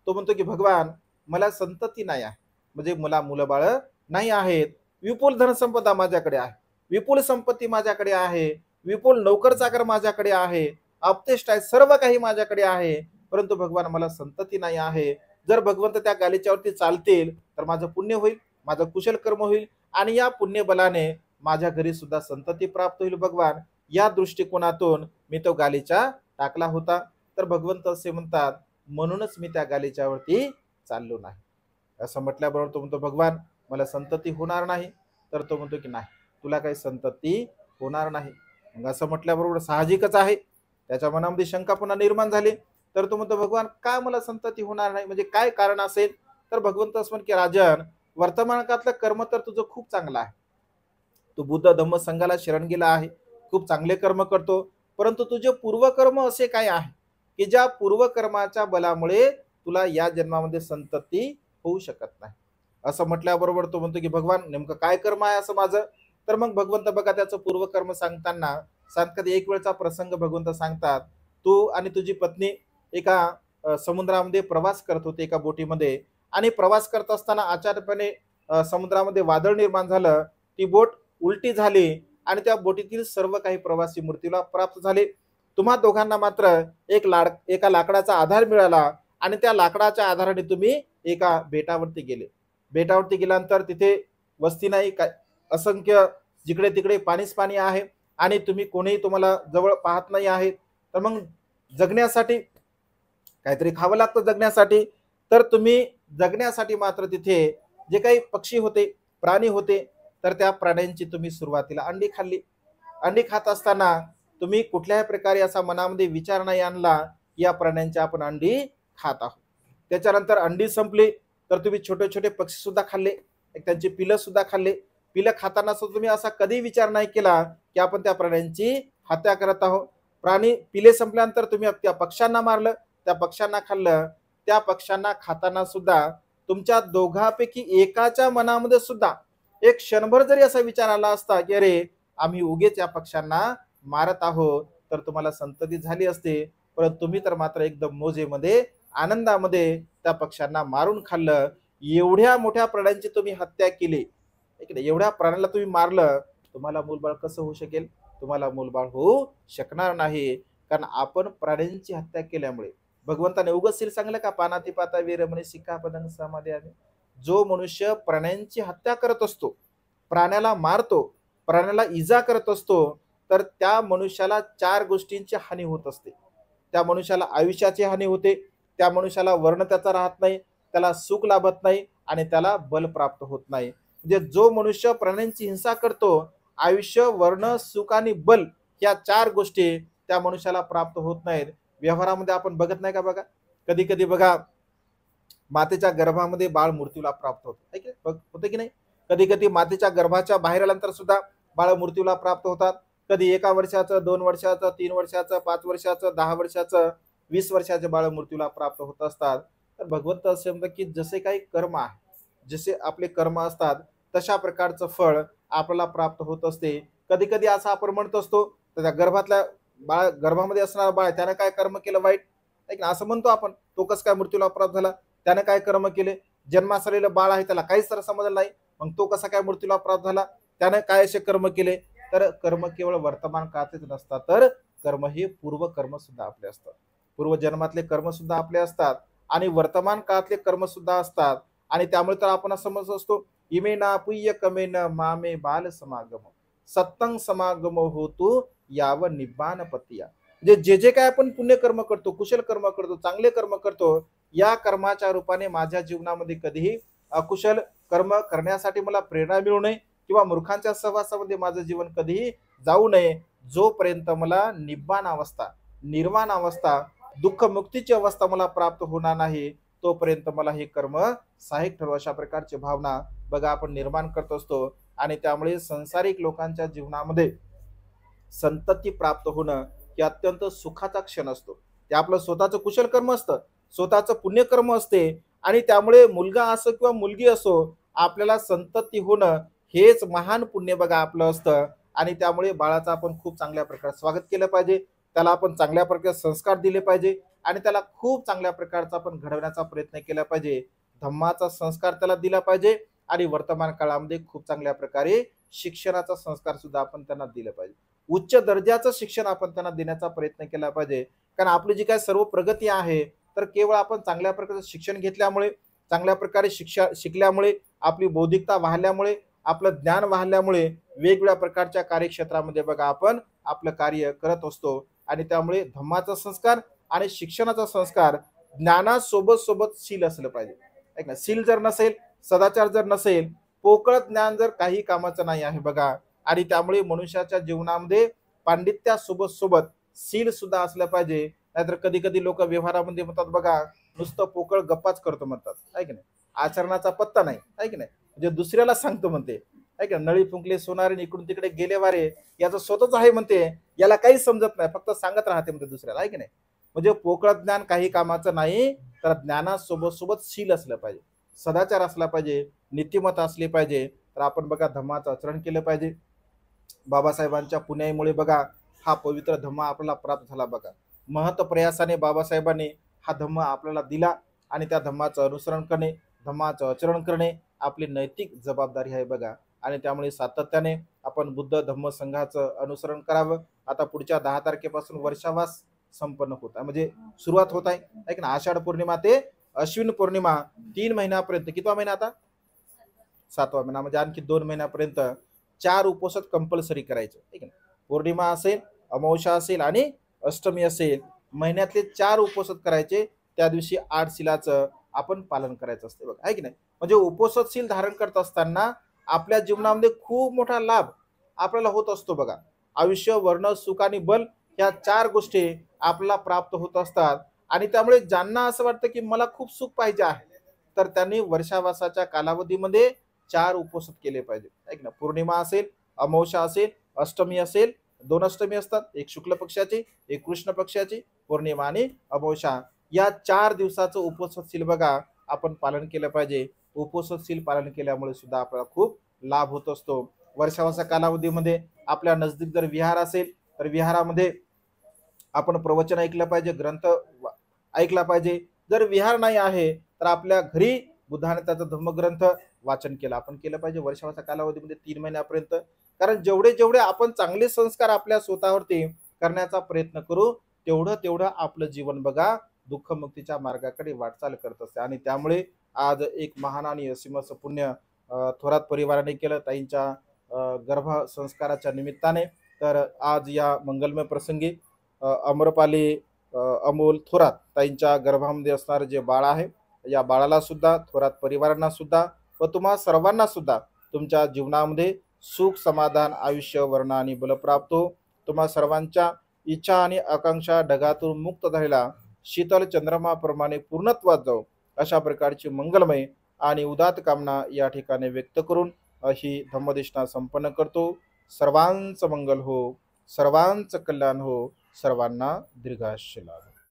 तो म्हणतो की भगवान मला संतती नाही आहे, म्हणजे मला मुलं बाळ नाही आहेत, विपुल धनसंपदा माझ्याकडे आहे, विपुल संपत्ती माझ्याकडे आहे, विपुल नोकर चाकर माझ्याकडे आहे, अपतेष्ट आहे, सर्व काही माझ्याकडे आहे, परंतु भगवान मला संतती नाही आहे. जर भगवंत त्या गालिच्यावरती चालतील तर माझं पुण्य होईल, माझं कुशल कर्म होईल आणि या पुण्य बलाने माझ्या घरी सुद्धा संतती प्राप्त होईल. भगवान या दृष्टिकोनातून मी तो गालिचा टाकला होता. तर भगवंत असे म्हणतात म्हणूनच मी त्या गालिच्यावरती चाललो नाही. असं म्हटल्याबरोबर तो म्हणतो भगवान मला संतती होणार नाही. तर तो म्हणतो की नाही तुला काही संतती होणार नाही. मग असं म्हटल्याबरोबर साहजिकच आहे त्याच्या मनामध्ये शंका पुन्हा निर्माण झाली. तर तो म्हणतो भगवान का मला संतती होणार नाही, म्हणजे काय कारण असेल. तर भगवंत असं म्हण की राजन वर्तमान काळातलं कर्म तर तुझं खूप चांगलं आहे, तू बुद्ध धम्म संघाला शरण गेला आहे, खूप चांगले कर्म करतो, परंतु तुझे पूर्वकर्म असे काय आहे की ज्या पूर्वकर्माच्या बलामुळे तुला या जन्मामध्ये संतती होऊ शकत नाही. असं म्हटल्याबरोबर तो म्हणतो की भगवान नेमकं काय कर्म आहे असं माझं. तर मग भगवंत बघा त्याचं पूर्वकर्म सांगताना सांगतात, एक वेळचा प्रसंग भगवंत सांगतात. तू आणि तुझी पत्नी एका समुद्रामध्ये प्रवास करत होते एका बोटीमध्ये, आणि प्रवास करत असताना अचानकपणे समुद्रामध्ये वादळ निर्माण झालं, ती बोट उलटी झाली आणि त्या बोटीतील सर्व काही प्रवासी मृत्यूला प्राप्त झाले. तुम्हा दोघांना मात्र एका लाकडाचा आधार मिळाला आणि त्या लाकडाच्या आधाराने तुम्ही एका बेटावरती गेले. बेटावरती गेल्यानंतर तिथे वस्ती नाही, काय असंख्य जिकडे तिकडे पाणीच पाणी आहे आणि तुम्ही कोणीही तुम्हाला जवळ पाहत नाही आहे. तर मग जगण्यासाठी काहीतरी खावं लागतं जगण्यासाठी. तर तुम्ही जगण्यासाठी मात्र तिथे जे काही पक्षी होते, प्राणी होते, तर त्या प्राण्यांची तुम्ही सुरुवातीला अंडी खाल्ली. अंडी खात असताना तुम्ही कुठल्याही प्रकारे असा मनामध्ये विचार नाही आणला की या प्राण्यांची आपण अंडी खात आहोत. त्याच्यानंतर अंडी संपली तर तुम्ही छोटे छोटे पक्षी सुद्धा खाल्ले, त्यांची पिलं सुद्धा खाल्ले. पिलं खाताना सुद्धा तुम्ही असा कधी विचार नाही केला की आपण त्या प्राण्यांची हत्या करत आहोत. प्राणी पिले संपल्यानंतर तुम्ही त्या पक्ष्यांना मारलं, त्या पक्ष्यांना खाल्लं. त्या पक्ष्यांना खाताना सुद्धा तुमच्या दोघांपैकी एकाच्या मनामध्ये सुद्धा एक क्षणभर जरी असा विचार आला असता की अरे आम्ही उगेच या पक्ष्यांना मारत आहोत, तर तुम्हाला संतती झाली असते. परंतु तुम्ही तर मात्र एकदम मोजेमध्ये आनंदामध्ये त्या पक्ष्यांना मारून खाल्लं. एवढ्या मोठ्या प्राण्यांची तुम्ही हत्या केली, एवढ्या प्राण्याला तुम्ही मारलं, तुम्हाला मूलबाळ कसं होऊ शकेल? तुम्हाला मूलबाळ होऊ शकणार नाही. कारण आपण प्राण्यांची हत्या केल्यामुळे भगवंताने उगसील सांगलं का, पानाती पाता वीरमणी सिक्कापदं समादयामी. जो मनुष्य प्राण्यांची हत्या करत असतो, प्राण्याला मारतो, प्राण्याला इजा करत असतो, तर त्या मनुष्याला 4 गोष्टींची हानी होत असते. त्या मनुष्याला आयुष्याची हानी होते, त्या मनुष्याला वर्ण त्याचा राहत नाही, त्याला सुख लाभत नाही आणि त्याला बल प्राप्त होत नाही. म्हणजे जो मनुष्य प्राण्यांची हिंसा करतो, आयुष्य, वर्ण, सुख आणि बल या 4 गोष्टी त्या मनुष्याला प्राप्त होत नाहीत. व्यवहारामध्ये आपण बघत नाही का, बघा कधी कधी बघा मातेच्या गर्भामध्ये बाळ मृत्यूला प्राप्त होतं, होते की नाही? कधी कधी मातेच्या गर्भाच्या बाहेर आल्यानंतर सुद्धा बाळ मृत्यूला प्राप्त होतात. कधी 1 वर्षाचं, 2 वर्षाचं, 3 वर्षाचं, 5 वर्षाचं, 10 वर्षाचं, 20 वर्षाचे बाळ मृत्यूला प्राप्त होत असतात. तर भगवंत असे म्हणतात की जसे काही कर्म आहे, जसे आपले कर्म असतात तशा प्रकारचं फळ आपल्याला प्राप्त होत असते. कधी कधी असं आपण म्हणत असतो त्या गर्भातल्या बाळ, गर्भामध्ये असणारा बाळ, त्यानं काय कर्म केलं वाईट, असं म्हणतो आपण. तो कसं काय मृत्यूला प्राप्त झाला, त्याने काय कर्म केले? जन्मास आलेलं बाळ आहे, त्याला काहीच तर समजलं नाही, मग तो कसा काय मृत्यूला प्राप्त झाला? त्याने काय असे कर्म केले? तर कर्म केवळ वर्तमान काळातच नसतात, तर कर्म हे पूर्व कर्म सुद्धा आपले असतात. पूर्व जन्मातले कर्म सुद्धा आपले असतात आणि वर्तमान काळातले कर्म सुद्धा असतात. आणि त्यामुळे तर आपण समजत असतो, इमेना पुय्य कमेन मामे बाल समागम सत्तंग समागम होतो याव निब्बान पतिया. म्हणजे जे जे काय आपण पुण्य कर्म करतो, कुशल कर्म करतो, चांगले कर्म करतो, या कर्माच्या रूपाने माझ्या जीवनामध्ये कधीही अकुशल कर्म करण्यासाठी मला प्रेरणा मिळू नये किंवा मूर्खांच्या सहवासामध्ये माझं जीवन कधीही जाऊ नये. जोपर्यंत मला निब्बान अवस्था, निर्वाण अवस्था, दुःख मुक्तीची अवस्था मला प्राप्त होणार नाही, तोपर्यंत मला हे कर्म सहाय्यक ठरवू, अशा प्रकारची भावना बघा आपण निर्माण करत असतो. आणि त्यामुळे संसारिक लोकांच्या जीवनामध्ये संतती प्राप्त होणं हे अत्यंत सुखाचा क्षण असतो. ते आपलं स्वतःचं कुशल कर्म असतं, स्वतःचं पुण्यकर्म असते आणि त्यामुळे मुलगा असो किंवा मुलगी असो, आपल्याला संतती होणं हेच महान पुण्य बघा आपलं असतं. आणि त्यामुळे बाळाचं आपण खूप चांगल्या प्रकारे स्वागत केलं पाहिजे, त्याला आपण चांगल्या प्रकारे संस्कार दिले पाहिजे आणि त्याला खूप चांगल्या प्रकारचा आपण घडवण्याचा प्रयत्न केला पाहिजे. धम्माचा संस्कार त्याला दिला पाहिजे आणि वर्तमान काळामध्ये खूप चांगल्या प्रकारे शिक्षणाचा संस्कार सुद्धा आपण त्यांना दिलं पाहिजे. उच्च दर्जाचं शिक्षण आपण त्यांना देण्याचा प्रयत्न केला पाहिजे. कारण आपली जी काय सर्व प्रगती आहे, तर केवळ आपण चांगल्या प्रकारचं शिक्षण घेतल्यामुळे, चांगल्या प्रकारे शिकल्यामुळे, आपली बौद्धिकता वाढल्यामुळे, आपलं ज्ञान वाढल्यामुळे वेगवेगळ्या प्रकारच्या कार्यक्षेत्रामध्ये बघा आपण आपलं कार्य करत असतो. आणि त्यामुळे धम्माचा संस्कार आणि शिक्षणाचा संस्कार, ज्ञानासोबत सोबत शील असलं पाहिजे. ऐक ना, शील जर नसेल, सदाचार जर नसेल, पोकळ ज्ञान जर काही कामाचं नाही आहे बघा. आणि त्यामुळे मनुष्याच्या जीवनामध्ये पांडित्यासोबत सोबत शील सुद्धा असलं पाहिजे. नाहीतर कधी कधी लोक व्यवहारामध्ये म्हणतात बघा, नुसतं पोकळ गप्पाच करतो म्हणतात, आहे की नाही, आचरणाचा पत्ता नाही, आहे की नाही, म्हणजे दुसऱ्याला सांगतो म्हणते. आहे का, नळी फुंकले सोनारे इकडून तिकडे गेले वारे, याचं स्वतःच आहे म्हणते, याला काही समजत नाही, फक्त सांगत राहते म्हणते दुसऱ्याला, आहे की नाही. म्हणजे पोकळ ज्ञान काही कामाचं नाही, तर ज्ञानासोबत सोबत शील असलं पाहिजे, सदाचार असला पाहिजे, नीतिमत्ता असली पाहिजे. तर आपण बघा धम्माचं आचरण केलं पाहिजे. बाबासाहेबांच्या पुण्याईमुळे बघा हा पवित्र धम्म आपल्याला प्राप्त झाला बघा. महत प्रयासाने बाबासाहेबांनी हा धम्म आपल्याला दिला आणि त्या धम्माचं अनुसरण करणे, धम्माचं आचरण करणे आपली नैतिक जबाबदारी आहे बघा. आणि त्यामुळे सातत्याने आपण बुद्ध धम्म संघाचं अनुसरण करावं. आता पुढच्या 10 तारखेपासून वर्षावास संपन्न होत आहे, म्हणजे सुरुवात होत आहे, ऐक ना. आषाढ पौर्णिमा ते अश्विन पौर्णिमा 3 महिन्यापर्यंत, कितवा महिना आता, 7वा महिना, म्हणजे आणखी 2 महिन्यापर्यंत 4 उपवास कंपल्सरी करायचे, ठीक आहे. पौर्णिमा असेल, अमावस्या असेल आणि अष्टमी असेल, महिन्यातले 4 उपवास करायचे. त्या दिवशी 8 शिलाचं आपण पालन करायचं असते बघा, आहे की नाही. म्हणजे उपवासशील धारण करत असताना आपल्या जीवनामध्ये खूप मोठा लाभ आपल्याला होत असतो बघा. आयुष्य, वर्ण, सुख आणि बल ह्या 4 गोष्टी आपल्याला प्राप्त होत असतात. आणि त्यामुळे ज्यांना असं वाटतं की मला खूप सुख पाहिजे आहे, तर त्यांनी वर्षावासाच्या कालावधीमध्ये 4 उपवास केले पाहिजे, ऐक ना. पौर्णिमा असेल, अमावस्या असेल, अष्टमी असेल, 2 अष्टमी असतात, एक शुक्ल पक्षाची, एक कृष्ण पक्षाची, पौर्णिमा आणि अमावस्या, या 4 दिवसाचं उपवासशील बघा आपण पालन केलं पाहिजे. उपवासशील पालन केल्यामुळे सुद्धा आपल्याला खूप लाभ होत असतो. वर्षावासा कालावधीमध्ये आपल्या नजदीक जर विहार असेल, तर विहारामध्ये आपण प्रवचन ऐकलं पाहिजे, ग्रंथ ऐकला पाहिजे. जर विहार नाही आहे, तर आपल्या घरी बुद्धाने त्याचा धम्मग्रंथ वाचन केलं आपण केलं पाहिजे वर्षावासा कालावधीमध्ये 3 महिन्यापर्यंत. कारण जेवढे जेवढे आपण चांगले संस्कार आपल्या स्वतःवरती करण्याचा प्रयत्न करू, तेवढं तेवढं आपलं जीवन बघा दुःखमुक्तीच्या मार्गाकडे वाटचाल करत असते. आणि त्यामुळे आज एक महान आणि असीम असं पुण्य थोरात परिवाराने केलं ताईंच्या गर्भ संस्काराच्या निमित्ताने. तर आज या मंगलमय प्रसंगी अमरपाली अमोल थोरात ताईंच्या गर्भामध्ये असणारे जे बाळ आहे, या बाळाला सुद्धा, थोरात परिवारांना सुद्धा व तुम्हा सर्वांना सुद्धा तुमच्या जीवनामध्ये सुख, समाधान, आयुष्य, वर्ण आणि बल प्राप्त हो. तुम्हा सर्वांच्या इच्छा आणि आकांक्षा ढगातून मुक्त झालेला शीतल चंद्रमाप्रमाणे पूर्णत्वात जाऊ, अशा प्रकारची मंगलमय आणि उदात कामना या ठिकाणी व्यक्त करून ही धम्मदेशना संपन्न करतो. सर्वांचं मंगल हो, सर्वांचं कल्याण हो, सर्वांना दीर्घायुष्य लाभो.